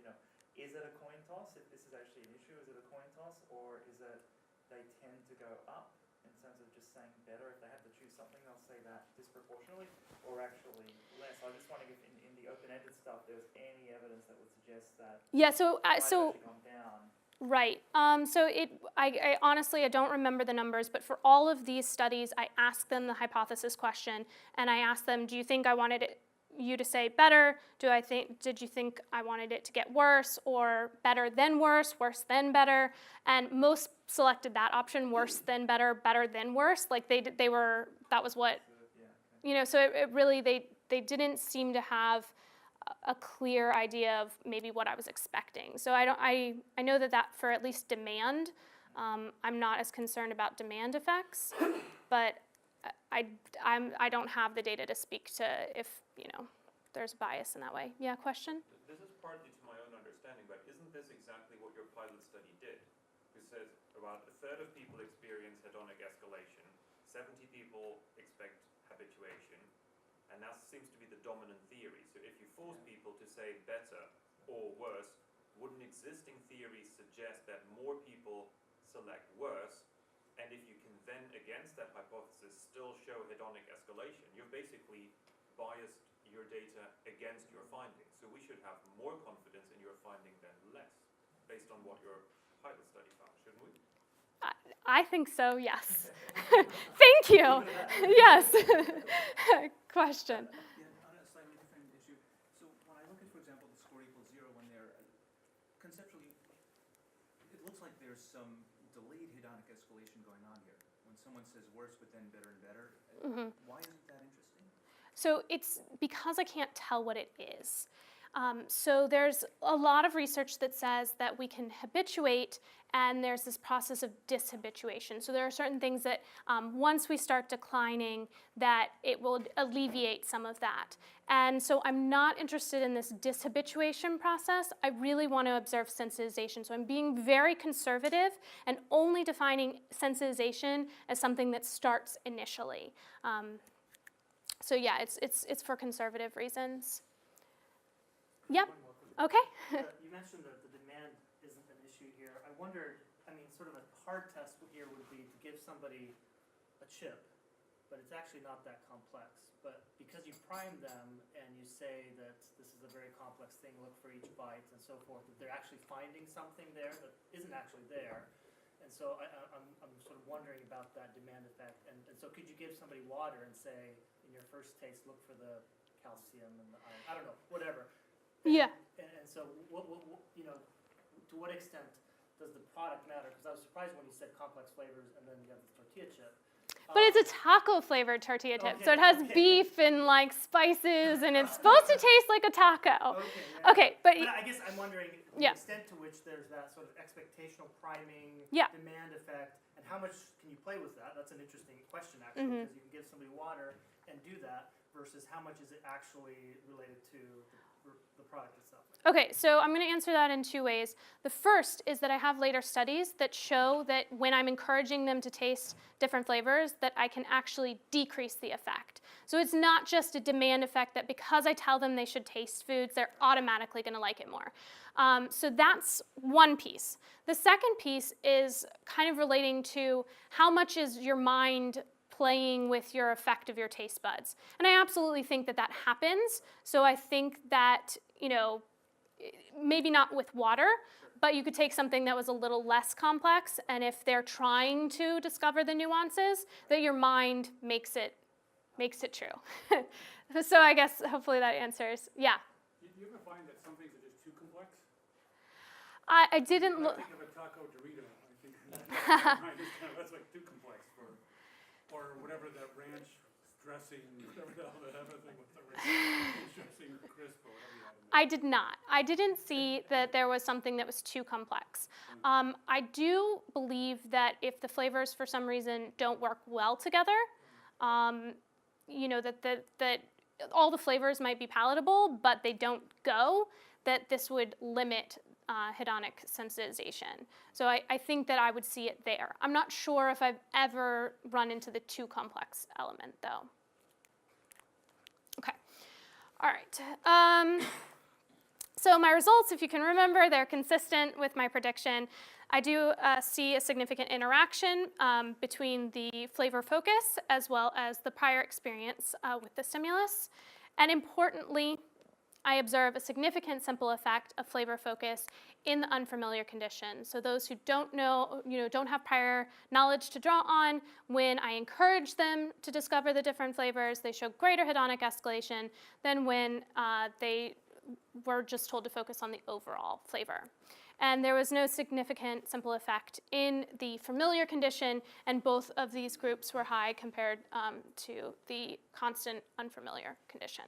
is it a coin toss if this is actually an issue? Is it a coin toss, or is it they tend to go up in terms of just saying better? If they have to choose something, they'll say that disproportionately, or actually less. I was just wondering if in the open-ended stuff, there's any evidence that would suggest that Yeah, so it's so actually gone down. right. I honestly, I don't remember the numbers, but for all of these studies, I asked them the hypothesis question, and I asked them, do you think I wanted you to say better? Did you think I wanted it to get worse, or better than worse than better? And most selected that option, worse than better, better than worse. Like they were, that was what, so it really, they didn't seem to have a clear idea of maybe what I was expecting. So I know that for at least demand, I'm not as concerned about demand effects, but I don't have the data to speak to if there's bias in that way. Yeah, question? This is partly to my own understanding, but isn't this exactly what your pilot study did? It says about a third of people experience hedonic escalation, 70 people expect habituation, and that seems to be the dominant theory. So if you force people to say better or worse, wouldn't existing theories suggest that more people select worse? And if you can then, against that hypothesis, still show hedonic escalation, you've basically biased your data against your findings. So we should have more confidence in your finding than less, based on what your pilot study found, shouldn't we? I think so, yes. Thank you. Yes. Question. Yeah, on a slightly different issue. So when I look at, for example, the score equals 0, when they're conceptually, it looks like there's some delayed hedonic escalation going on here. When someone says worse, but then better and better, why isn't that interesting? So it's because I can't tell what it is. So there's a lot of research that says that we can habituate, and there's this process of dishabituation. So there are certain things that once we start declining, that it will alleviate some of that. And so I'm not interested in this dishabituation process. I really want to observe sensitization. So I'm being very conservative and only defining sensitization as something that starts initially. So yeah, it's for conservative reasons. Yep. Okay. You mentioned that the demand isn't an issue here. I wondered, sort of a hard test here would be to give somebody a chip, but it's actually not that complex. But because you prime them and you say that this is a very complex thing, look for each bite and so forth, that they're actually finding something there that isn't actually there. And so I'm sort of wondering about that demand effect. And so could you give somebody water and say, in your first taste, look for the calcium and the iron, I don't know, whatever. Yeah. And so, what, to what extent does the product matter? Because I was surprised when you said complex flavors and then you have the tortilla chip. But it's a taco flavored tortilla chip, so it has beef and like spices, and it's supposed to taste like a taco. Okay, but I guess I'm wondering the extent to which there's that sort of expectational priming demand effect, and how much can you play with that? That's an interesting question, actually, because you can give somebody water and do that, versus how much is it actually related to the product itself? okay, so I'm going to answer that in two ways. The first is that I have later studies that show that when I'm encouraging them to taste different flavors, that I can actually decrease the effect. So it's not just a demand effect that because I tell them they should taste foods, they're automatically going to like it more. So that's one piece. The second piece is kind of relating to how much is your mind playing with your effect of your taste buds. And I absolutely think that that happens. So I think that, maybe not with water, but you could take something that was a little less complex, and if they're trying to discover the nuances, that your mind makes it true. So I guess hopefully that answers. Yeah. You ever find that some things are just too complex? I didn't look. I think of a taco Dorito. I think that's like too complex or whatever that ranch dressing, whatever the hell that other thing with the ranch dressing crisp or whatever you have in there. I did not. I didn't see that there was something that was too complex. I do believe that if the flavors for some reason don't work well together, that all the flavors might be palatable, but they don't go, that this would limit hedonic sensitization. So I think that I would see it there. I'm not sure if I've ever run into the too complex element, though. Okay. All right. So my results, if you can remember, they're consistent with my prediction. I do see a significant interaction between the flavor focus as well as the prior experience with the stimulus. And importantly, I observe a significant simple effect of flavor focus in the unfamiliar condition. So those who don't know, don't have prior knowledge to draw on, when I encourage them to discover the different flavors, they show greater hedonic escalation than when they were just told to focus on the overall flavor. And there was no significant simple effect in the familiar condition, and both of these groups were high compared to the constant unfamiliar condition.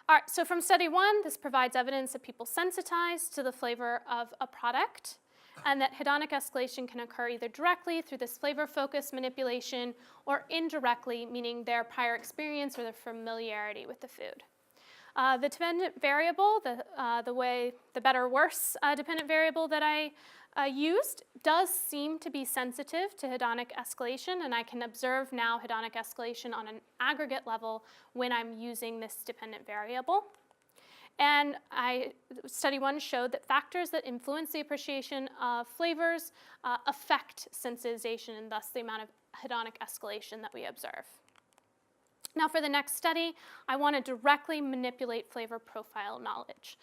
All right, so from study 1, this provides evidence that people sensitize to the flavor of a product, and that hedonic escalation can occur either directly through this flavor focus manipulation or indirectly, meaning their prior experience or their familiarity with the food. The dependent variable, the better or worse dependent variable that I used does seem to be sensitive to hedonic escalation, and I can observe now hedonic escalation on an aggregate level when I'm using this dependent variable. And study 1 showed that factors that influence the appreciation of flavors affect sensitization and thus the amount of hedonic escalation that we observe. Now for the next study, I want to directly manipulate flavor profile knowledge.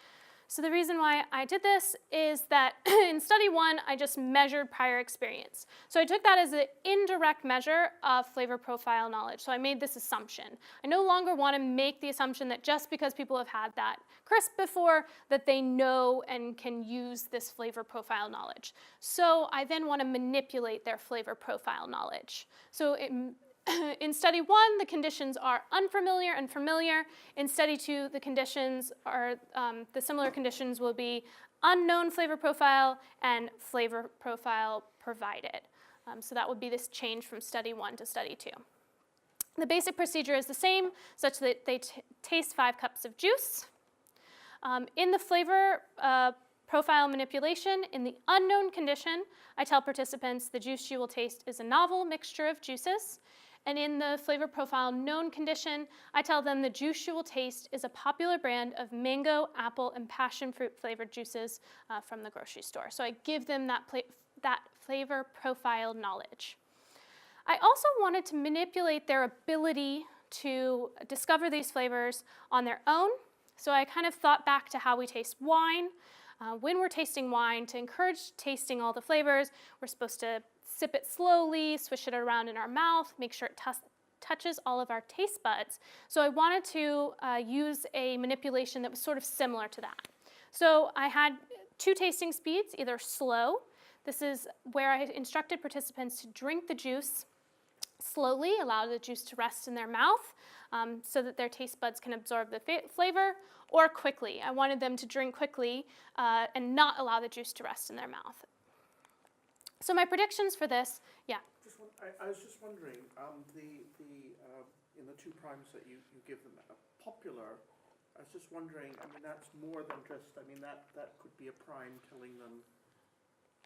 So the reason why I did this is that in study 1, I just measured prior experience. So I took that as an indirect measure of flavor profile knowledge. So I made this assumption. I no longer want to make the assumption that just because people have had that crisp before, that they know and can use this flavor profile knowledge. So I then want to manipulate their flavor profile knowledge. So in study 1, the conditions are unfamiliar and familiar. In study 2, the conditions are, the similar conditions will be unknown flavor profile and flavor profile provided. So that would be this change from study 1 to study 2. The basic procedure is the same, such that they taste 5 cups of juice. In the flavor profile manipulation, in the unknown condition, I tell participants the juice you will taste is a novel mixture of juices. And in the flavor profile known condition, I tell them the juice you will taste is a popular brand of mango, apple, and passion fruit flavored juices from the grocery store. So I give them that flavor profile knowledge. I also wanted to manipulate their ability to discover these flavors on their own. So I kind of thought back to how we taste wine. When we're tasting wine, to encourage tasting all the flavors, we're supposed to sip it slowly, swish it around in our mouth, make sure it touches all of our taste buds. So I wanted to use a manipulation that was sort of similar to that. So I had 2 tasting speeds, either slow. This is where I instructed participants to drink the juice slowly, allow the juice to rest in their mouth so that their taste buds can absorb the flavor, or quickly. I wanted them to drink quickly and not allow the juice to rest in their mouth. So my predictions for this, yeah. I was just wondering, in the 2 primes that you give them, popular, I was just wondering, I mean, that's more than just, I mean, that could be a prime telling them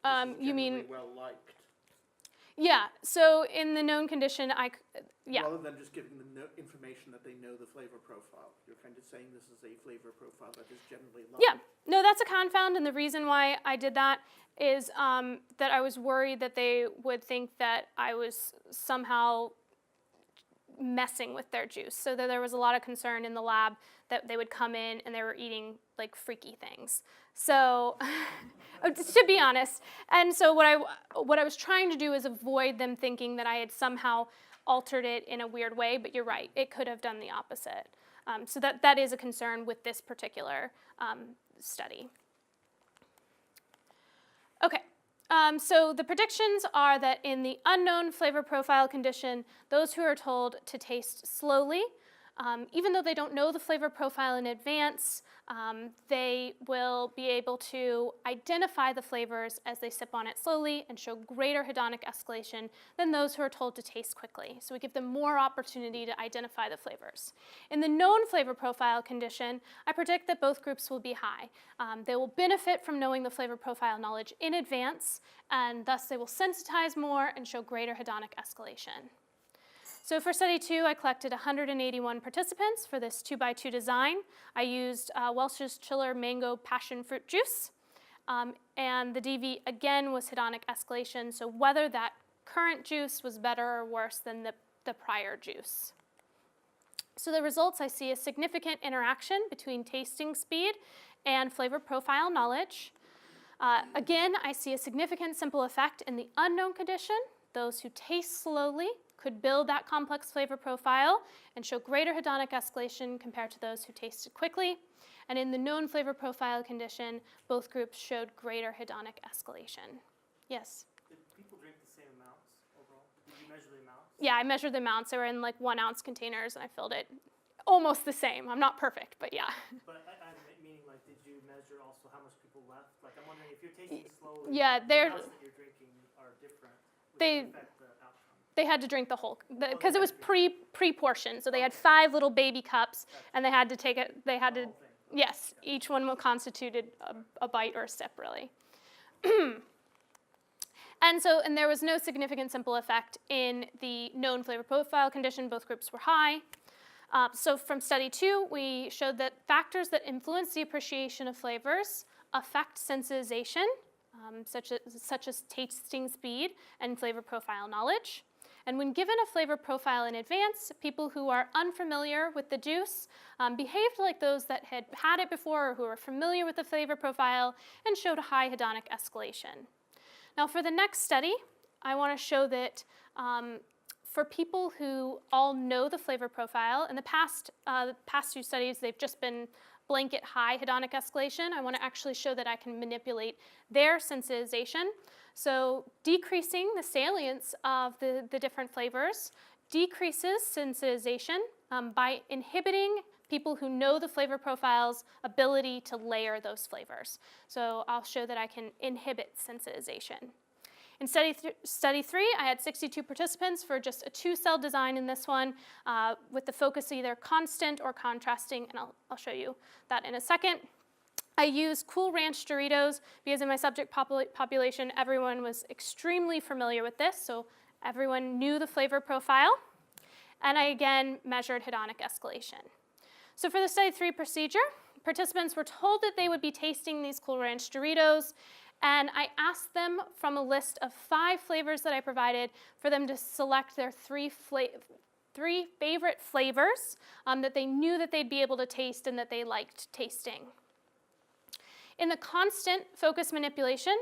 this is you mean well liked. Yeah, so in the known condition, yeah. Rather than just giving them information that they know the flavor profile. You're kind of saying this is a flavor profile that is generally liked. Yeah, no, that's a confound, and the reason why I did that is that I was worried that they would think that I was somehow messing with their juice. So that there was a lot of concern in the lab that they would come in and they were eating like freaky things. So to be honest, and so what I was trying to do is avoid them thinking that I had somehow altered it in a weird way, but you're right, it could have done the opposite. So that is a concern with this particular study. Okay, so the predictions are that in the unknown flavor profile condition, those who are told to taste slowly, even though they don't know the flavor profile in advance, they will be able to identify the flavors as they sip on it slowly and show greater hedonic escalation than those who are told to taste quickly. So we give them more opportunity to identify the flavors. In the known flavor profile condition, I predict that both groups will be high. They will benefit from knowing the flavor profile knowledge in advance, and thus they will sensitize more and show greater hedonic escalation. So for study 2, I collected 181 participants for this 2x2 design. I used Welch's Chiller Mango Passion Fruit Juice. And the DV, again, was hedonic escalation, so whether that current juice was better or worse than the prior juice. So the results, I see a significant interaction between tasting speed and flavor profile knowledge. Again, I see a significant simple effect in the unknown condition. Those who taste slowly could build that complex flavor profile and show greater hedonic escalation compared to those who tasted quickly. And in the known flavor profile condition, both groups showed greater hedonic escalation. Yes? Did people drink the same amounts overall? Did you measure the amounts? Yeah, I measured the amounts. They were in like 1 ounce containers, and I filled it almost the same. I'm not perfect, but yeah. But I'm meaning, like, did you measure also how much people left? Like, I'm wondering if you're tasting slowly, Yeah, the they're- amounts that you're drinking are different, which They- would affect the outcome. They had to drink the whole, because they it was had to drink pre-portioned. So they had 5 little baby cups, Gotcha. and they had to take it. They had The to. whole thing. Yes, each one constituted a bite or a sip, really. And there was no significant simple effect in the known flavor profile condition. Both groups were high. So from study 2, we showed that factors that influence the appreciation of flavors affect sensitization, such as tasting speed and flavor profile knowledge. And when given a flavor profile in advance, people who are unfamiliar with the juice behaved like those that had had it before or who were familiar with the flavor profile and showed a high hedonic escalation. Now for the next study, I want to show that for people who all know the flavor profile, in the past 2 studies, they've just been blanket high hedonic escalation. I want to actually show that I can manipulate their sensitization. So decreasing the salience of the different flavors decreases sensitization by inhibiting people who know the flavor profile's ability to layer those flavors. So I'll show that I can inhibit sensitization. In study 3, I had 62 participants for just a 2-cell design in this one, with the focus either constant or contrasting, and I'll show you that in a second. I used Cool Ranch Doritos because in my subject population, everyone was extremely familiar with this, so everyone knew the flavor profile. And I again measured hedonic escalation. So for the study 3 procedure, participants were told that they would be tasting these Cool Ranch Doritos, and I asked them from a list of 5 flavors that I provided for them to select their 3 favorite flavors that they knew that they'd be able to taste and that they liked tasting. In the constant focus manipulation,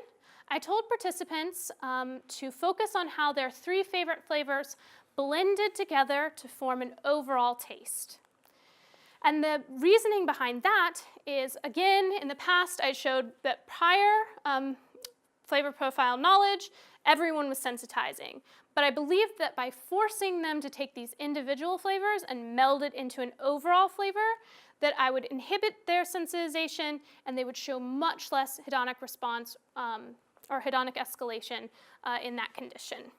I told participants to focus on how their 3 favorite flavors blended together to form an overall taste. And the reasoning behind that is, again, in the past, I showed that prior flavor profile knowledge, everyone was sensitizing. But I believed that by forcing them to take these individual flavors and meld it into an overall flavor, that I would inhibit their sensitization and they would show much less hedonic response or hedonic escalation in that condition.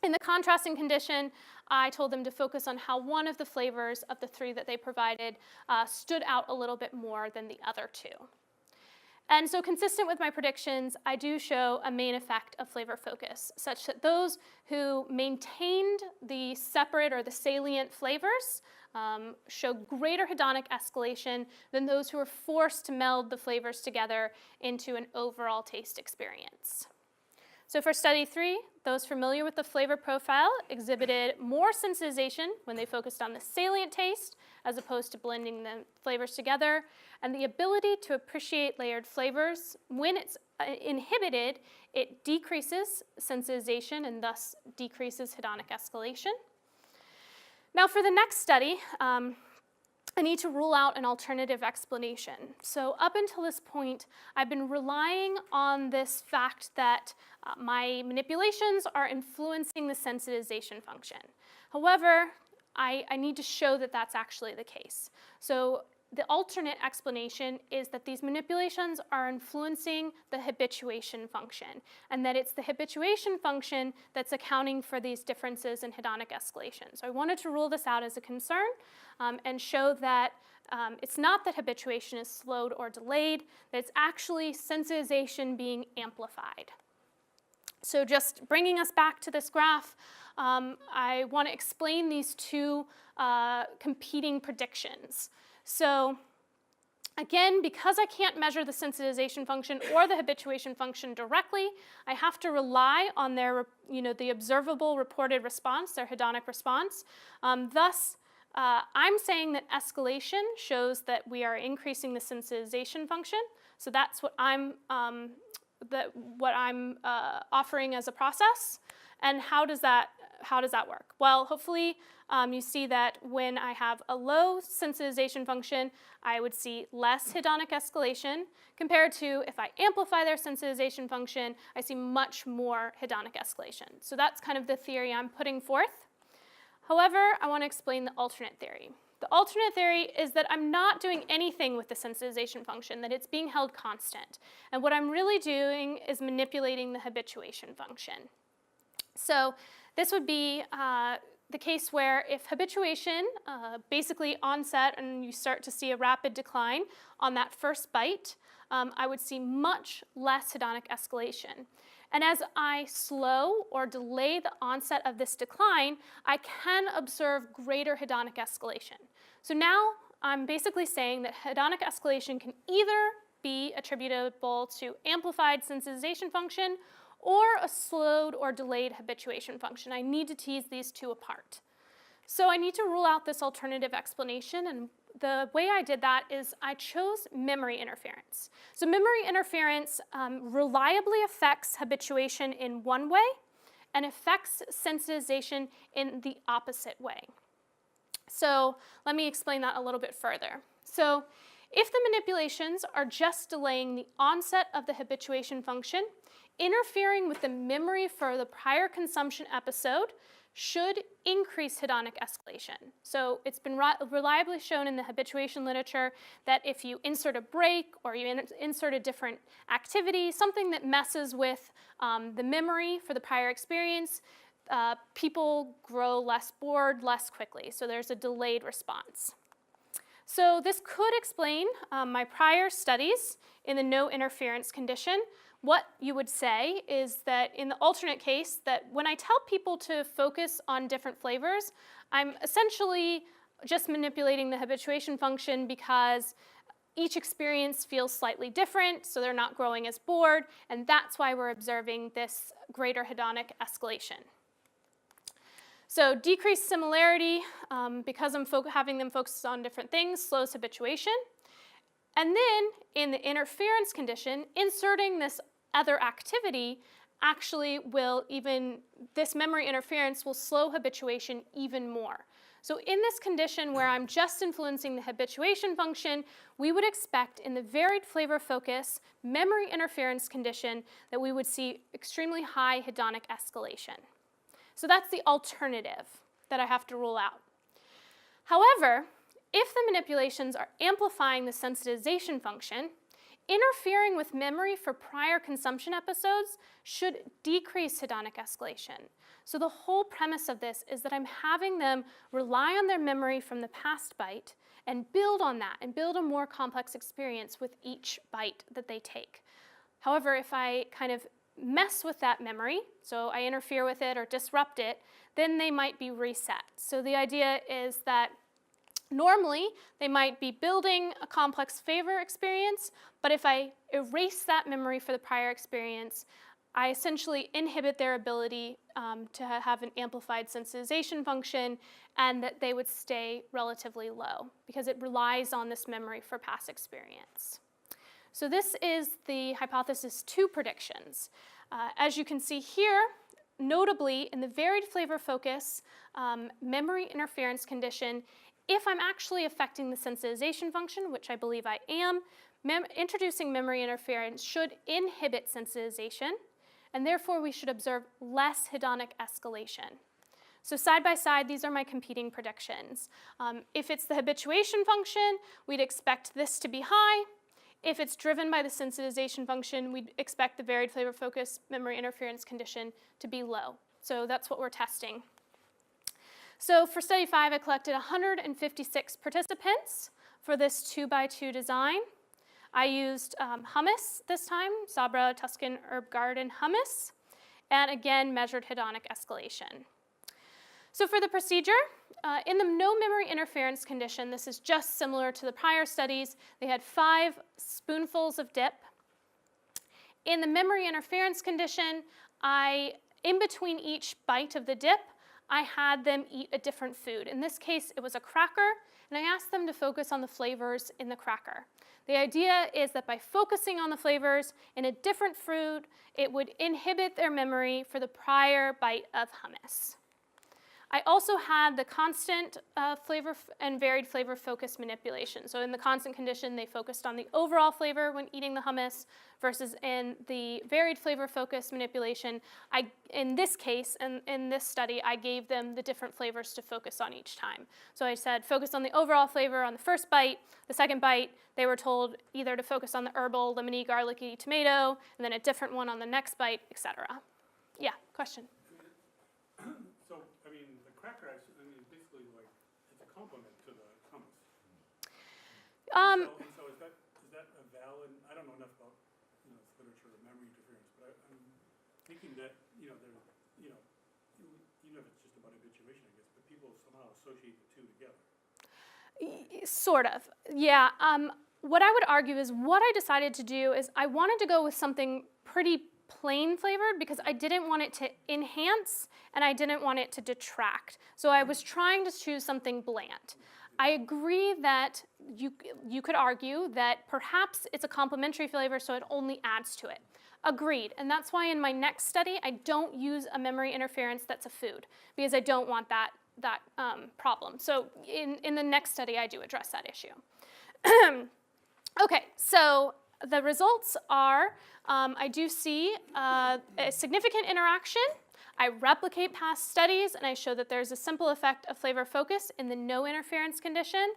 In the contrasting condition, I told them to focus on how one of the flavors of the 3 that they provided stood out a little bit more than the other 2. And so consistent with my predictions, I do show a main effect of flavor focus, such that those who maintained the separate or the salient flavors show greater hedonic escalation than those who were forced to meld the flavors together into an overall taste experience. So for study 3, those familiar with the flavor profile exhibited more sensitization when they focused on the salient taste as opposed to blending the flavors together, and the ability to appreciate layered flavors. When it's inhibited, it decreases sensitization and thus decreases hedonic escalation. Now for the next study, I need to rule out an alternative explanation. So up until this point, I've been relying on this fact that my manipulations are influencing the sensitization function. However, I need to show that that's actually the case. So the alternate explanation is that these manipulations are influencing the habituation function, and that it's the habituation function that's accounting for these differences in hedonic escalation. So I wanted to rule this out as a concern and show that it's not that habituation is slowed or delayed, that it's actually sensitization being amplified. So just bringing us back to this graph, I want to explain these 2 competing predictions. So again, because I can't measure the sensitization function or the habituation function directly, I have to rely on their, the observable reported response, their hedonic response. Thus, I'm saying that escalation shows that we are increasing the sensitization function. So that's what I'm offering as a process. And how does that work? Well, hopefully you see that when I have a low sensitization function, I would see less hedonic escalation compared to if I amplify their sensitization function, I see much more hedonic escalation. So that's kind of the theory I'm putting forth. However, I want to explain the alternate theory. The alternate theory is that I'm not doing anything with the sensitization function, that it's being held constant. And what I'm really doing is manipulating the habituation function. So this would be the case where if habituation basically onset and you start to see a rapid decline on that first bite, I would see much less hedonic escalation. And as I slow or delay the onset of this decline, I can observe greater hedonic escalation. So now I'm basically saying that hedonic escalation can either be attributable to amplified sensitization function or a slowed or delayed habituation function. I need to tease these two apart. So I need to rule out this alternative explanation, and the way I did that is I chose memory interference. So memory interference reliably affects habituation in one way and affects sensitization in the opposite way. So let me explain that a little bit further. So if the manipulations are just delaying the onset of the habituation function, interfering with the memory for the prior consumption episode should increase hedonic escalation. So it's been reliably shown in the habituation literature that if you insert a break or you insert a different activity, something that messes with the memory for the prior experience, people grow less bored less quickly. So there's a delayed response. So this could explain my prior studies in the no interference condition. What you would say is that in the alternate case, that when I tell people to focus on different flavors, I'm essentially just manipulating the habituation function because each experience feels slightly different, so they're not growing as bored, and that's why we're observing this greater hedonic escalation. So decreased similarity, because I'm having them focus on different things, slows habituation. And then in the interference condition, inserting this other activity actually this memory interference will slow habituation even more. So in this condition where I'm just influencing the habituation function, we would expect in the varied flavor focus memory interference condition that we would see extremely high hedonic escalation. So that's the alternative that I have to rule out. However, if the manipulations are amplifying the sensitization function, interfering with memory for prior consumption episodes should decrease hedonic escalation. So the whole premise of this is that I'm having them rely on their memory from the past bite and build on that and build a more complex experience with each bite that they take. However, if I kind of mess with that memory, so I interfere with it or disrupt it, then they might be reset. So the idea is that normally, they might be building a complex flavor experience, but if I erase that memory for the prior experience, I essentially inhibit their ability to have an amplified sensitization function, and that they would stay relatively low because it relies on this memory for past experience. So this is the hypothesis 2 predictions. As you can see here, notably in the varied flavor focus memory interference condition, if I'm actually affecting the sensitization function, which I believe I am, introducing memory interference should inhibit sensitization, and therefore we should observe less hedonic escalation. So side by side, these are my competing predictions. If it's the habituation function, we'd expect this to be high. If it's driven by the sensitization function, we'd expect the varied flavor focus memory interference condition to be low. So that's what we're testing. So for study 5, I collected 156 participants for this 2x2 design. I used hummus this time, Sabra Tuscan Herb Garden hummus, and again measured hedonic escalation. So for the procedure, in the no memory interference condition, this is just similar to the prior studies. They had 5 spoonfuls of dip. In the memory interference condition, in between each bite of the dip, I had them eat a different food. In this case, it was a cracker, and I asked them to focus on the flavors in the cracker. The idea is that by focusing on the flavors in a different food, it would inhibit their memory for the prior bite of hummus. I also had the constant flavor and varied flavor focus manipulation. So in the constant condition, they focused on the overall flavor when eating the hummus, versus in the varied flavor focus manipulation, in this case, in this study, I gave them the different flavors to focus on each time. So I said, focus on the overall flavor on the first bite. The second bite, they were told either to focus on the herbal, lemony, garlicky, tomato, and then a different one on the next bite, etc. Yeah, question? So, I mean, the cracker, basically, like, it's a complement to the hummus. And so is that a valid, I don't know enough about, literature or memory interference, but I'm thinking that, even if it's just about habituation, I guess, but people somehow associate the two together. Sort of, yeah. What I would argue is what I decided to do is I wanted to go with something pretty plain flavored because I didn't want it to enhance and I didn't want it to detract. So I was trying to choose something bland. I agree that you could argue that perhaps it's a complementary flavor, so it only adds to it. Agreed, and that's why in my next study I don't use a memory interference that's a food, because I don't want that problem. So in the next study I do address that issue. Okay, so the results are I do see a significant interaction. I replicate past studies and I show that there's a simple effect of flavor focus in the no interference condition.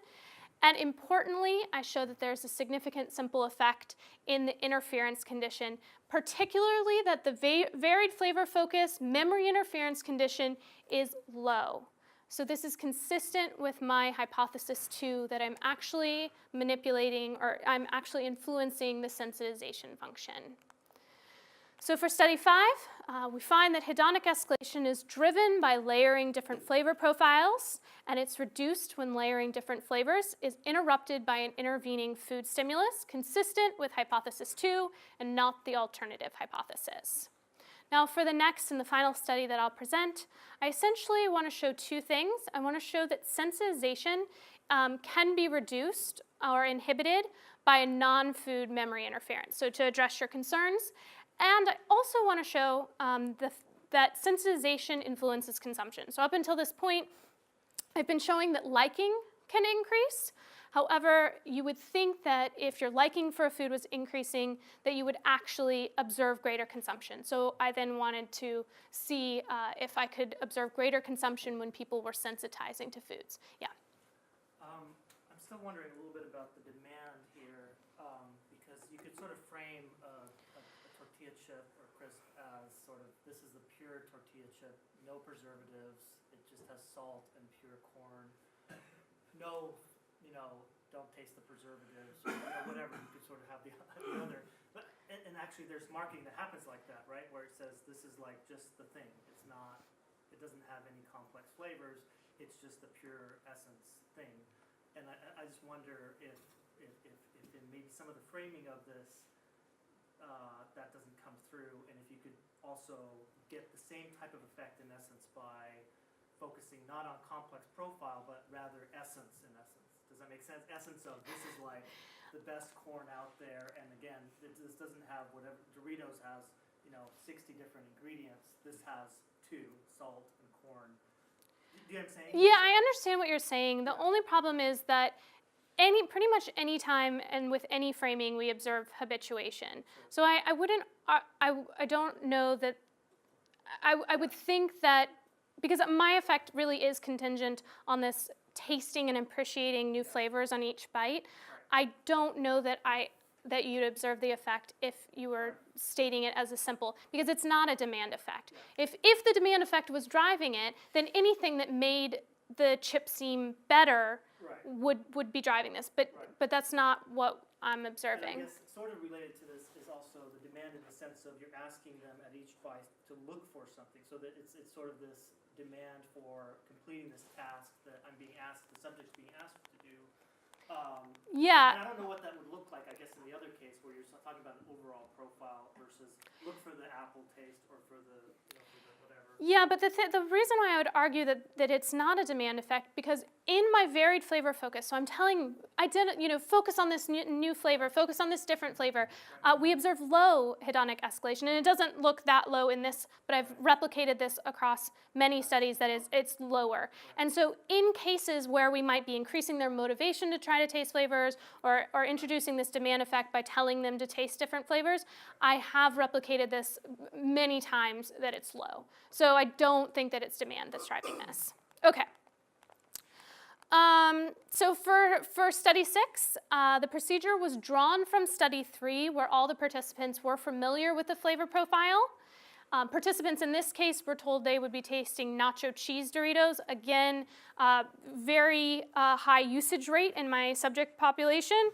And importantly, I show that there's a significant simple effect in the interference condition, particularly that the varied flavor focus memory interference condition is low. So this is consistent with my hypothesis 2 that I'm actually manipulating or I'm actually influencing the sensitization function. So for study 5, we find that hedonic escalation is driven by layering different flavor profiles, and it's reduced when layering different flavors is interrupted by an intervening food stimulus, consistent with hypothesis 2 and not the alternative hypothesis. Now for the next and the final study that I'll present, I essentially want to show two things. I want to show that sensitization can be reduced or inhibited by a non-food memory interference. So to address your concerns. And I also want to show that sensitization influences consumption. So up until this point, I've been showing that liking can increase. However, you would think that if your liking for a food was increasing, that you would actually observe greater consumption. So I then wanted to see if I could observe greater consumption when people were sensitizing to foods. Yeah? I'm still wondering a little bit about the demand here, because you could sort of frame a tortilla chip or crisp as sort of, this is a pure tortilla chip, no preservatives, it just has salt and pure corn, no, don't taste the preservatives, or whatever, you could sort of have the other. But, and actually there's marketing that happens like that, right, where it says this is like just the thing, it's not, it doesn't have any complex flavors, it's just a pure essence thing. And I just wonder if in maybe some of the framing of this, that doesn't come through, and if you could also get the same type of effect in essence by focusing not on complex profile, but rather essence in essence. Does that make sense? Essence of this is like the best corn out there, and again, this doesn't have whatever, Doritos has, 60 different ingredients. This has 2, salt and corn. Do you know what I'm saying? Yeah, I understand what you're saying. The only problem is that pretty much any time and with any framing we observe habituation. So I don't know that, I would think that, because my effect really is contingent on this tasting and appreciating new flavors on each bite, I don't know that you'd observe the effect if you were stating it as a simple, because it's not a demand effect. If the demand effect was driving it, then anything that made the chip seem better would be driving this, but that's not what I'm observing. And I guess sort of related to this is also the demand in the sense of you're asking them at each bite to look for something, so that it's sort of this demand for completing this task that I'm being asked, the subject's being asked to do. Yeah. And I don't know what that would look like, I guess, in the other case where you're talking about an overall profile versus look for the apple taste or for the, for the whatever. Yeah, but the reason why I would argue that it's not a demand effect, because in my varied flavor focus, so I'm telling, focus on this new flavor, focus on this different flavor, we observe low hedonic escalation, and it doesn't look that low in this, but I've replicated this across many studies that it's lower. And so in cases where we might be increasing their motivation to try to taste flavors, or introducing this demand effect by telling them to taste different flavors, I have replicated this many times that it's low. So I don't think that it's demand that's driving this. Okay. So for study 6, the procedure was drawn from study 3, where all the participants were familiar with the flavor profile. Participants in this case were told they would be tasting nacho cheese Doritos. Again, very high usage rate in my subject population.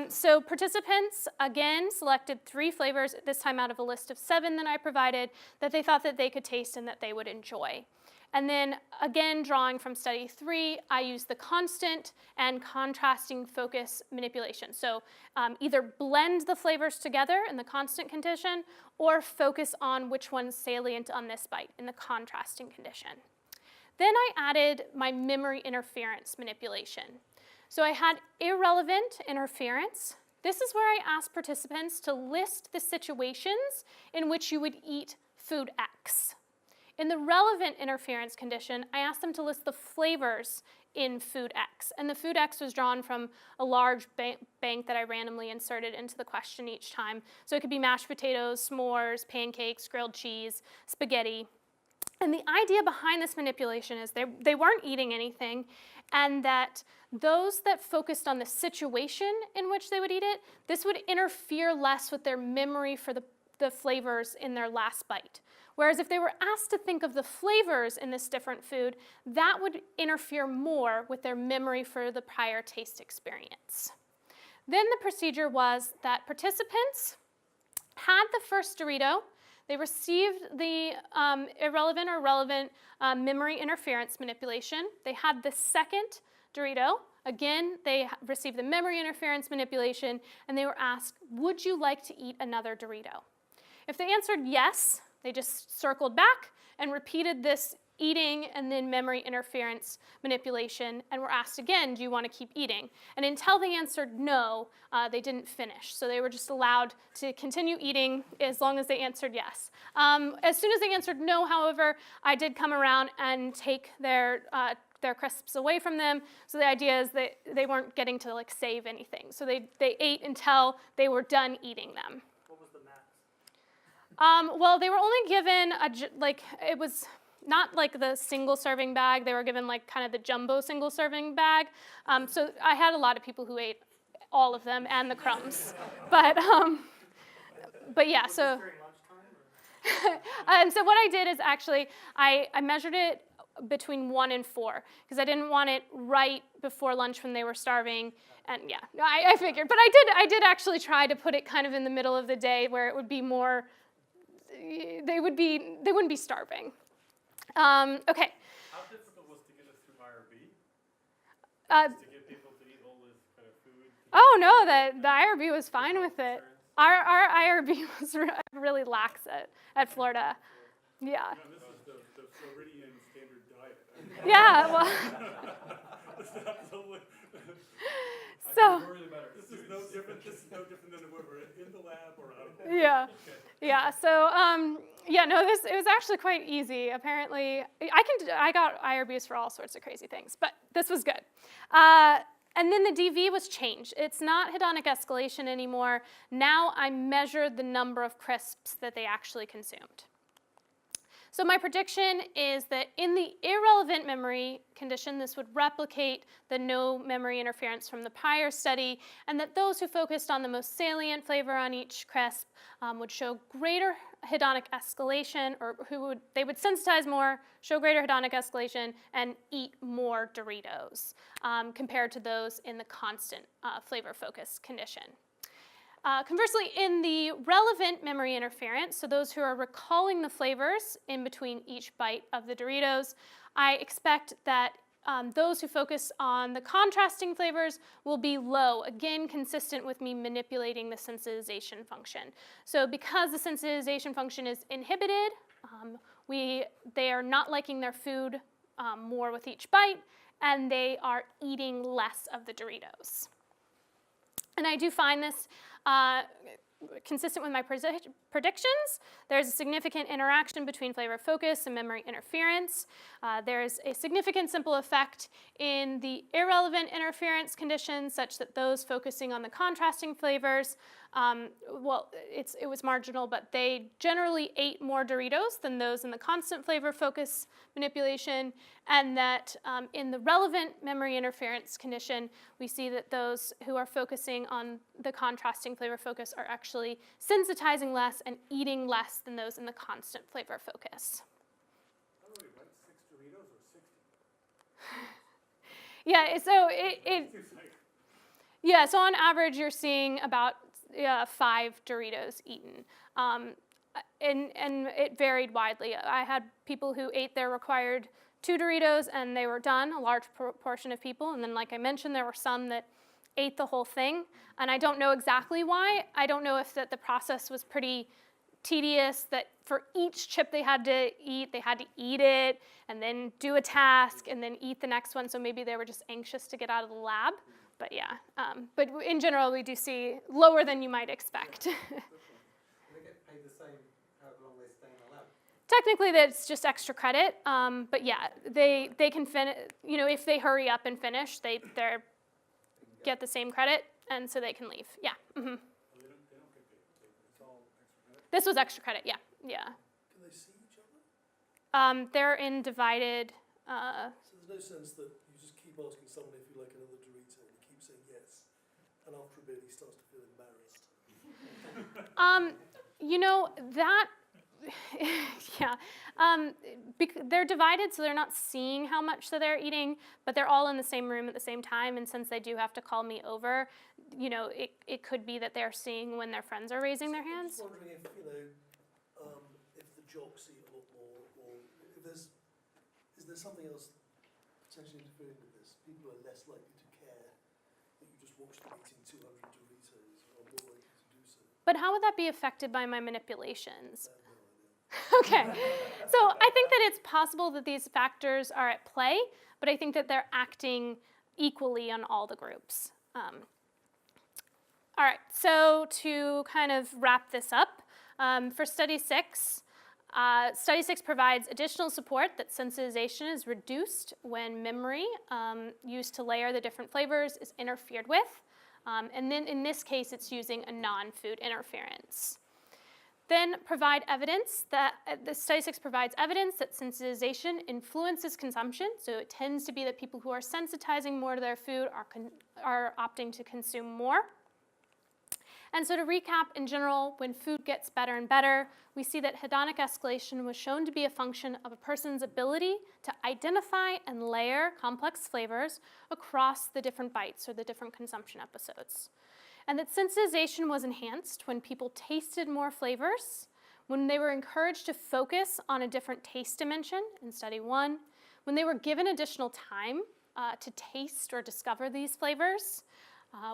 So participants, again, selected 3 flavors, this time out of a list of 7 that I provided, that they thought that they could taste and that they would enjoy. And then, again, drawing from study 3, I used the constant and contrasting focus manipulation. So either blend the flavors together in the constant condition, or focus on which one's salient on this bite in the contrasting condition. Then I added my memory interference manipulation. So I had irrelevant interference. This is where I asked participants to list the situations in which you would eat food X. In the relevant interference condition, I asked them to list the flavors in food X. And the food X was drawn from a large bank that I randomly inserted into the question each time. So it could be mashed potatoes, s'mores, pancakes, grilled cheese, spaghetti. And the idea behind this manipulation is they weren't eating anything, and that those that focused on the situation in which they would eat it, this would interfere less with their memory for the flavors in their last bite. Whereas if they were asked to think of the flavors in this different food, that would interfere more with their memory for the prior taste experience. Then the procedure was that participants had the first Dorito, they received the irrelevant or relevant memory interference manipulation. They had the second Dorito. Again, they received the memory interference manipulation, and they were asked, would you like to eat another Dorito? If they answered yes, they just circled back and repeated this eating and then memory interference manipulation, and were asked again, do you want to keep eating? And until they answered no, they didn't finish. So they were just allowed to continue eating as long as they answered yes. As soon as they answered no, however, I did come around and take their crisps away from them. So the idea is that they weren't getting to save anything. So they ate until they were done eating them. What was the max? Well, they were only given it was not like the single serving bag. They were given kind of the jumbo single serving bag. So I had a lot of people who ate all of them and the crumbs. But yeah, so. During lunchtime? And so what I did is actually I measured it between 1 and 4, because I didn't want it right before lunch when they were starving. And yeah, I figured. But I did actually try to put it kind of in the middle of the day where it would be more, they wouldn't be starving. Okay. How difficult was to get it through IRB? To get people to eat all this kind of food? Oh no, the IRB was fine with it. Our IRB was really lax at Florida. Yeah. This is the Floridian standard diet. Yeah. Well. This is absolutely. So. This is no different. This is no different than when we're in the lab or out of the lab. Yeah. Yeah. So yeah, no, it was actually quite easy. Apparently, I got IRBs for all sorts of crazy things, but this was good. And then the DV was changed. It's not hedonic escalation anymore. Now I measured the number of crisps that they actually consumed. So my prediction is that in the irrelevant memory condition, this would replicate the no memory interference from the prior study, and that those who focused on the most salient flavor on each crisp would show greater hedonic escalation, or they would sensitize more, show greater hedonic escalation, and eat more Doritos compared to those in the constant flavor focus condition. Conversely, in the relevant memory interference, so those who are recalling the flavors in between each bite of the Doritos, I expect that those who focus on the contrasting flavors will be low, again consistent with me manipulating the sensitization function. So because the sensitization function is inhibited, They are not liking their food more with each bite, and they are eating less of the Doritos. And I do find this consistent with my predictions. There's a significant interaction between flavor focus and memory interference. There's a significant simple effect in the irrelevant interference conditions, such that those focusing on the contrasting flavors, it was marginal, but they generally ate more Doritos than those in the constant flavor focus manipulation, and that in the relevant memory interference condition, we see that those who are focusing on the contrasting flavor focus are actually sensitizing less and eating less than those in the constant flavor focus. How do we write 6 Doritos or 60? Yeah, so yeah, so on average, you're seeing about 5 Doritos eaten. And it varied widely. I had people who ate their required 2 Doritos and they were done, a large proportion of people. And then, like I mentioned, there were some that ate the whole thing. And I don't know exactly why. I don't know if that the process was pretty tedious, that for each chip they had to eat it and then do a task and then eat the next one. So maybe they were just anxious to get out of the lab. But yeah, but in general, we do see lower than you might expect. Do they get paid the same however long they stay in the lab? Technically, that's just extra credit. But yeah, they can finish. If they hurry up and finish, they get the same credit, and so they can leave. Yeah. Mm-hmm. They don't get paid. It's all extra credit. This was extra credit. Yeah. Yeah. Can they see each other? They're in divided. So there's no sense that you just keep asking someone if you like another Dorito and he keeps saying yes, and after a bit he starts to feel embarrassed. That, yeah. They're divided, so they're not seeing how much that they're eating, but they're all in the same room at the same time, and since they do have to call me over, it could be that they're seeing when their friends are raising their hands. I'm just wondering if the jocks eat a lot more, or is there something else potentially interfering with this? People are less likely to care that you just watch them eating 200 Doritos, or more likely to do so. But how would that be affected by my manipulations? Okay, so I think that it's possible that these factors are at play, but I think that they're acting equally on all the groups. All right, so to kind of wrap this up, for Study 6, Study 6 provides additional support that sensitization is reduced when memory used to layer the different flavors is interfered with. And then in this case, it's using a non-food interference. Then provide evidence that, the Study 6 provides evidence that sensitization influences consumption. So it tends to be that people who are sensitizing more to their food are opting to consume more. And so to recap, in general, when food gets better and better, we see that hedonic escalation was shown to be a function of a person's ability to identify and layer complex flavors across the different bites or the different consumption episodes. And that sensitization was enhanced when people tasted more flavors, when they were encouraged to focus on a different taste dimension in Study 1, when they were given additional time to taste or discover these flavors,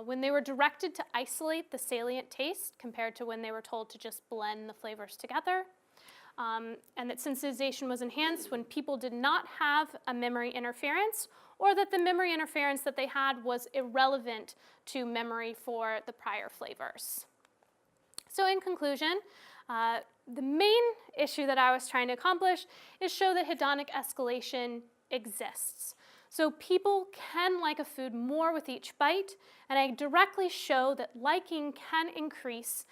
when they were directed to isolate the salient taste compared to when they were told to just blend the flavors together, and that sensitization was enhanced when people did not have a memory interference, or that the memory interference that they had was irrelevant to memory for the prior flavors. So in conclusion, the main issue that I was trying to accomplish is show that hedonic escalation exists. So people can like a food more with each bite, and I directly show that liking can increase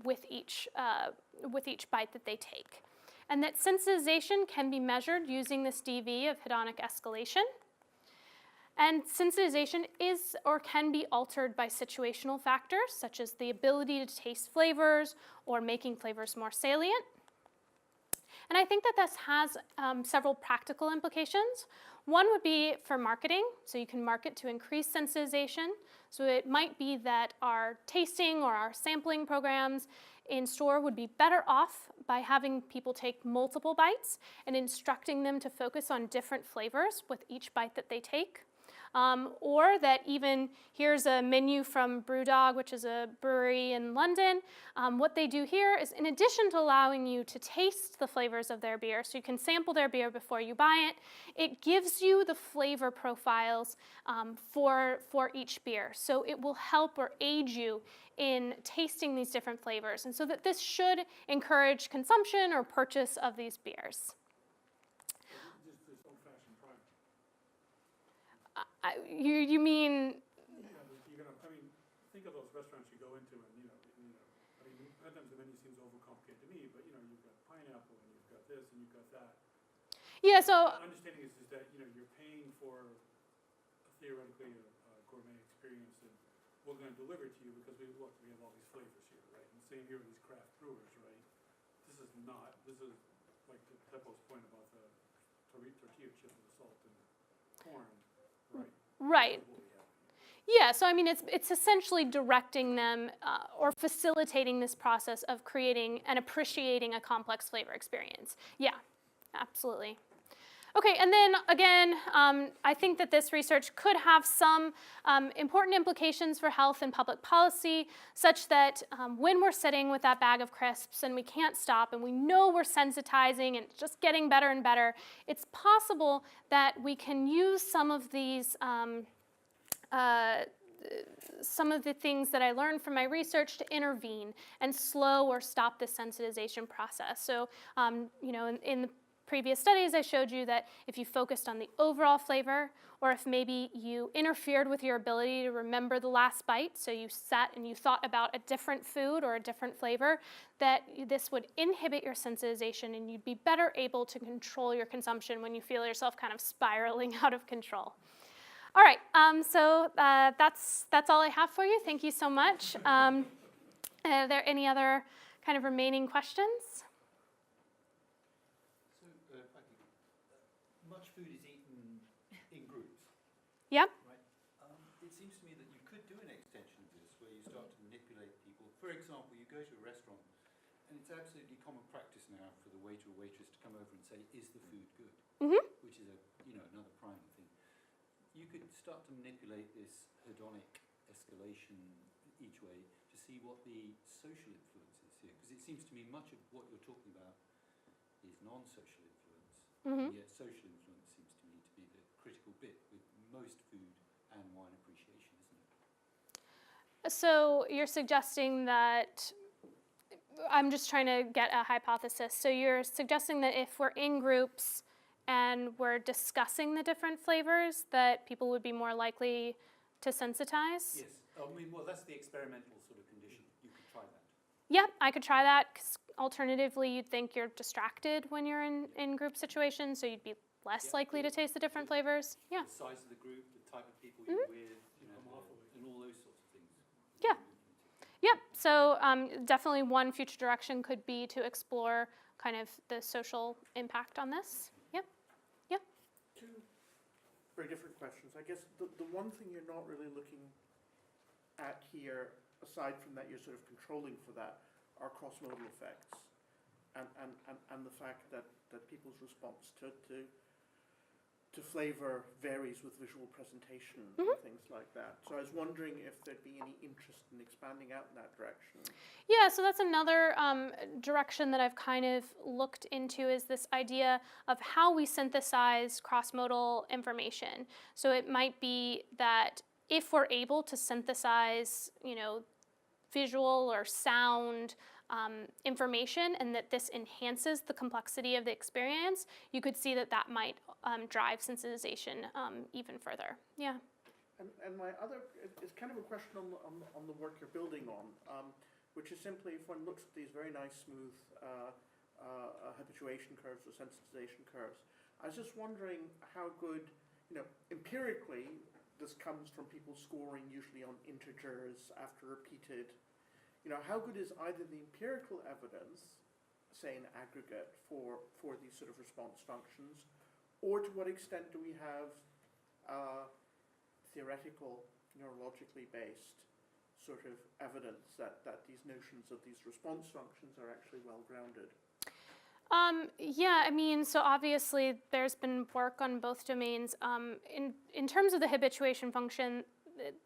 with each bite that they take. And that sensitization can be measured using this DV of hedonic escalation. And sensitization is or can be altered by situational factors, such as the ability to taste flavors or making flavors more salient. And I think that this has several practical implications. One would be for marketing, so you can market to increase sensitization. So it might be that our tasting or our sampling programs in store would be better off by having people take multiple bites and instructing them to focus on different flavors with each bite that they take. or that even here's a menu from Brewdog, which is a brewery in London. What they do here is, in addition to allowing you to taste the flavors of their beer, so you can sample their beer before you buy it, it gives you the flavor profiles for each beer. So it will help or aid you in tasting these different flavors, and so that this should encourage consumption or purchase of these beers. This old-fashioned primer. You mean? Yeah, you're gonna, I mean, think of those restaurants you go into and, I mean, sometimes the menu seems overcomplicated to me, but, you've got pineapple and you've got this and you've got that. Yeah, so My understanding is that, you're paying for theoretically a gourmet experience and we're gonna deliver it to you because we have all these flavors here, right? And same here with these craft brewers, right? This is like to Teppo's point about the tortilla chip with the salt and the corn, right? right. That's what we have. Yeah, so I mean, it's essentially directing them or facilitating this process of creating and appreciating a complex flavor experience. Yeah, absolutely. Okay, and then again, I think that this research could have some important implications for health and public policy, such that when we're sitting with that bag of crisps and we can't stop and we know we're sensitizing and it's just getting better and better, it's possible that we can use some of these some of the things that I learned from my research to intervene and slow or stop this sensitization process. So, in the previous studies, I showed you that if you focused on the overall flavor, or if maybe you interfered with your ability to remember the last bite, so you sat and you thought about a different food or a different flavor, that this would inhibit your sensitization and you'd be better able to control your consumption when you feel yourself kind of spiraling out of control. All right, so that's all I have for you. Thank you so much. Are there any other kind of remaining questions? So, much food is eaten in groups, Yep. right? It seems to me that you could do an extension of this where you start to manipulate people. For example, you go to a restaurant and it's absolutely common practice now for the waiter or waitress to come over and say, "Is the food good?" Mm-hmm. Which is another primal thing. You could start to manipulate this hedonic escalation each way to see what the social influence is here, because it seems to me much of what you're talking about is non-social influence, Mm-hmm. and yet social influence seems to me to be the critical bit with most food and wine appreciation, isn't it? So you're suggesting that, I'm just trying to get a hypothesis. So you're suggesting that if we're in groups and we're discussing the different flavors, that people would be more likely to sensitize? Yes. Well, that's the experimental sort of condition. You could try that. Yep, I could try that, because alternatively you'd think you're distracted when you're in group situations, so you'd be less likely to taste the different flavors. Yeah. The size of the group, the type of people you're with, and all those sorts of things. Yeah. Yep, so definitely one future direction could be to explore kind of the social impact on this. Yep. Two very different questions. I guess the one thing you're not really looking at here, aside from that you're sort of controlling for that, are cross-modal effects and the fact that people's response to flavor varies with visual presentation and things like that. So I was wondering if there'd be any interest in expanding out in that direction. Yeah, so that's another direction that I've kind of looked into, is this idea of how we synthesize cross-modal information. So it might be that if we're able to synthesize, visual or sound information, and that this enhances the complexity of the experience, you could see that might drive sensitization even further. Yeah. And my other, it's kind of a question on the work you're building on, which is simply, if one looks at these very nice smooth habituation curves or sensitization curves, I was just wondering how good, empirically, this comes from people scoring usually on integers after repeated. How good is either the empirical evidence, say in aggregate, for these sort of response functions, or to what extent do we have theoretical, neurologically based sort of evidence that these notions of these response functions are actually well grounded? Yeah, I mean, so obviously there's been work on both domains. In terms of the habituation function,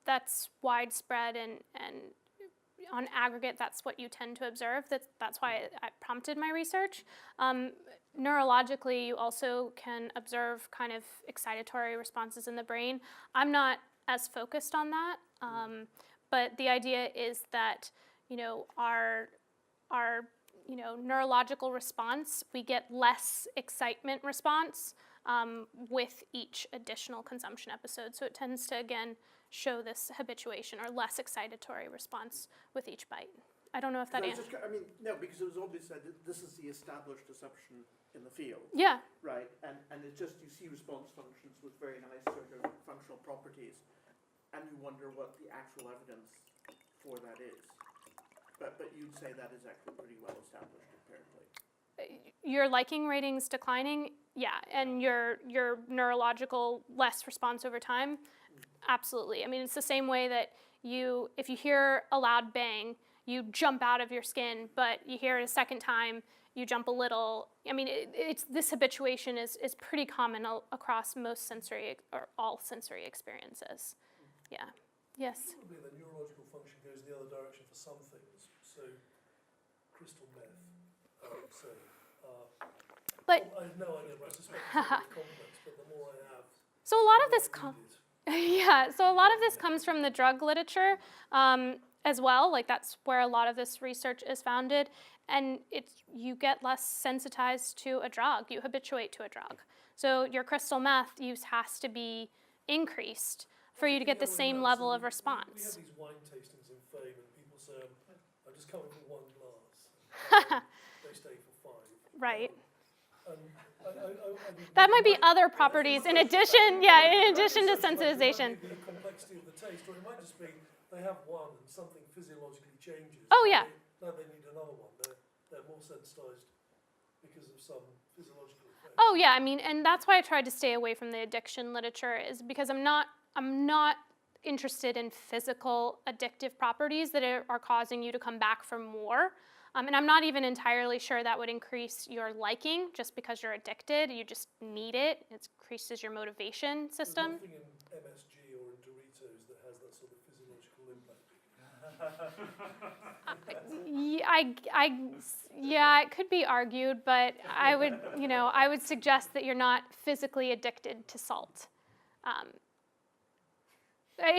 that's widespread, and on aggregate, that's what you tend to observe. That's why I prompted my research. Neurologically, you also can observe kind of excitatory responses in the brain. I'm not as focused on that, but the idea is that, our neurological response, we get less excitement response with each additional consumption episode. So it tends to, again, show this habituation or less excitatory response with each bite. I don't know if that answers. No, because it was obvious that this is the established assumption in the field. Yeah. Right, and it's just you see response functions with very nice sort of functional properties, and you wonder what the actual evidence for that is. But you'd say that is actually pretty well established empirically. Your liking ratings declining, yeah, and your neurological less response over time, absolutely. I mean, it's the same way that if you hear a loud bang, you jump out of your skin, but you hear it a second time, you jump a little. I mean, this habituation is pretty common across most sensory or all sensory experiences. Yeah. Yes. Probably the neurological function goes the other direction for some things. So, crystal meth, but I have no idea, but I suspect it's very complex, but the more I have, so a lot of the this more I need it. yeah, so a lot of this comes from the drug literature as well. Like, that's where a lot of this research is founded, and you get less sensitized to a drug, you habituate to a drug. So your crystal meth use has to be increased for you to get the same level of We have response. these wine tastings in Fame, and people say, I'm just coming for one glass. They stay for 5. Right. And That might be other properties in addition, in addition to sensitization. It might be the complexity of the taste, or it might just be they have one and something physiologically changes. Oh, yeah. Now they need another one. They're more sensitized because of some physiological effect. Oh yeah, I mean, and that's why I tried to stay away from the addiction literature, is because I'm not interested in physical addictive properties that are causing you to come back for more. And I'm not even entirely sure that would increase your liking just because you're addicted. You just need it. It increases your motivation system. There's nothing in MSG or in Doritos that has that sort of physiological impact. Yeah, it could be argued, but I would suggest that you're not physically addicted to salt. I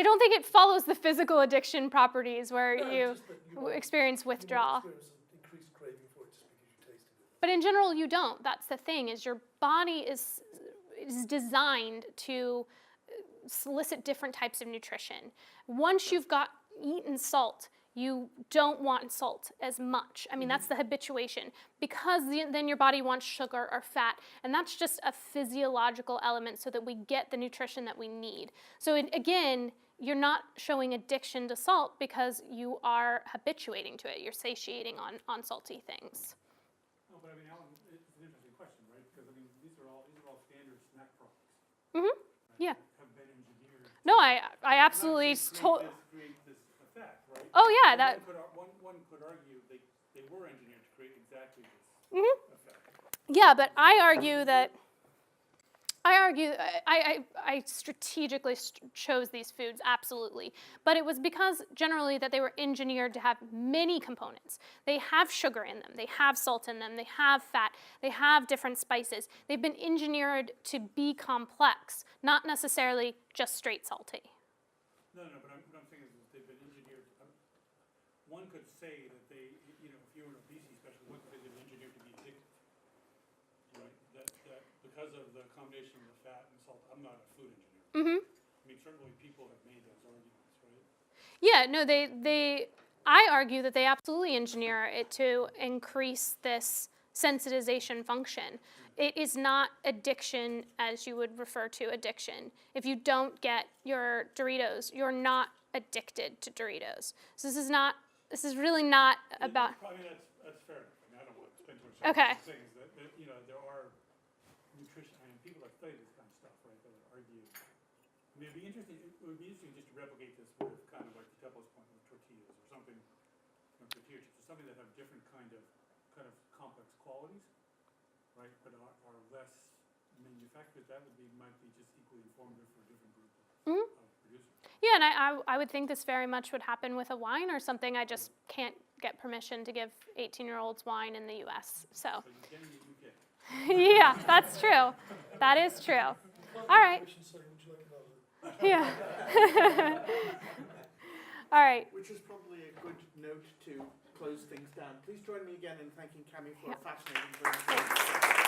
don't think it follows the physical addiction properties where you experience withdrawal. You might experience an increased craving for it just because you tasted it. But in general, you don't. That's the thing, is your body is designed to solicit different types of nutrition. Once you've eaten salt, you don't want salt as much. I mean, that's the habituation, because then your body wants sugar or fat, and that's just a physiological element so that we get the nutrition that we need. So again, you're not showing addiction to salt because you are habituating to it. You're satiating on salty things. No, but I mean, Alan, it's an interesting question, right? Because I mean, these are all standard snack products. Mm-hmm. Right? Yeah. Have been engineered. No, I absolutely Create this effect, right? Oh yeah, And that. one could argue they were engineered to create exactly this Mm-hmm. effect. Yeah, but I argue I strategically chose these foods, absolutely. But it was because generally that they were engineered to have many components. They have sugar in them, they have salt in them, they have fat, they have different spices. They've been engineered to be complex, not necessarily just straight salty. No, but what I'm saying is that they've been engineered. One could say that they, if you're an obesity specialist, one could say they've been engineered to be addictive. Right? That because of the combination of the fat and salt, I'm not a food engineer. Mm-hmm. I mean, certainly people have made those arguments, right? Yeah, no, I argue that they absolutely engineer it to increase this sensitization function. It is not addiction as you would refer to addiction. If you don't get your Doritos, you're not addicted to Doritos. So this is really not about. I mean, that's fair enough. I mean, I don't want to spend too much time Okay. on things that there are nutrition. I mean, people that study this kind of stuff, right? That would argue. I mean, it would be interesting just to replicate this with kind of like Teppo's point with tortillas or something, tortilla chips, or something that have different kind of complex qualities. right, but are less manufactured, might be just equally informative for a different group of producers. Yeah, and I would think this very much would happen with a wine or something. I just can't get permission to give 18-year-olds wine in the U.S. So, But you can in the UK. yeah, that's true. That is true. All right. Sorry, would you like another? Yeah. All right. Which is probably a good note to close things down. Please join me again in thanking Cammy for a fascinating presentation.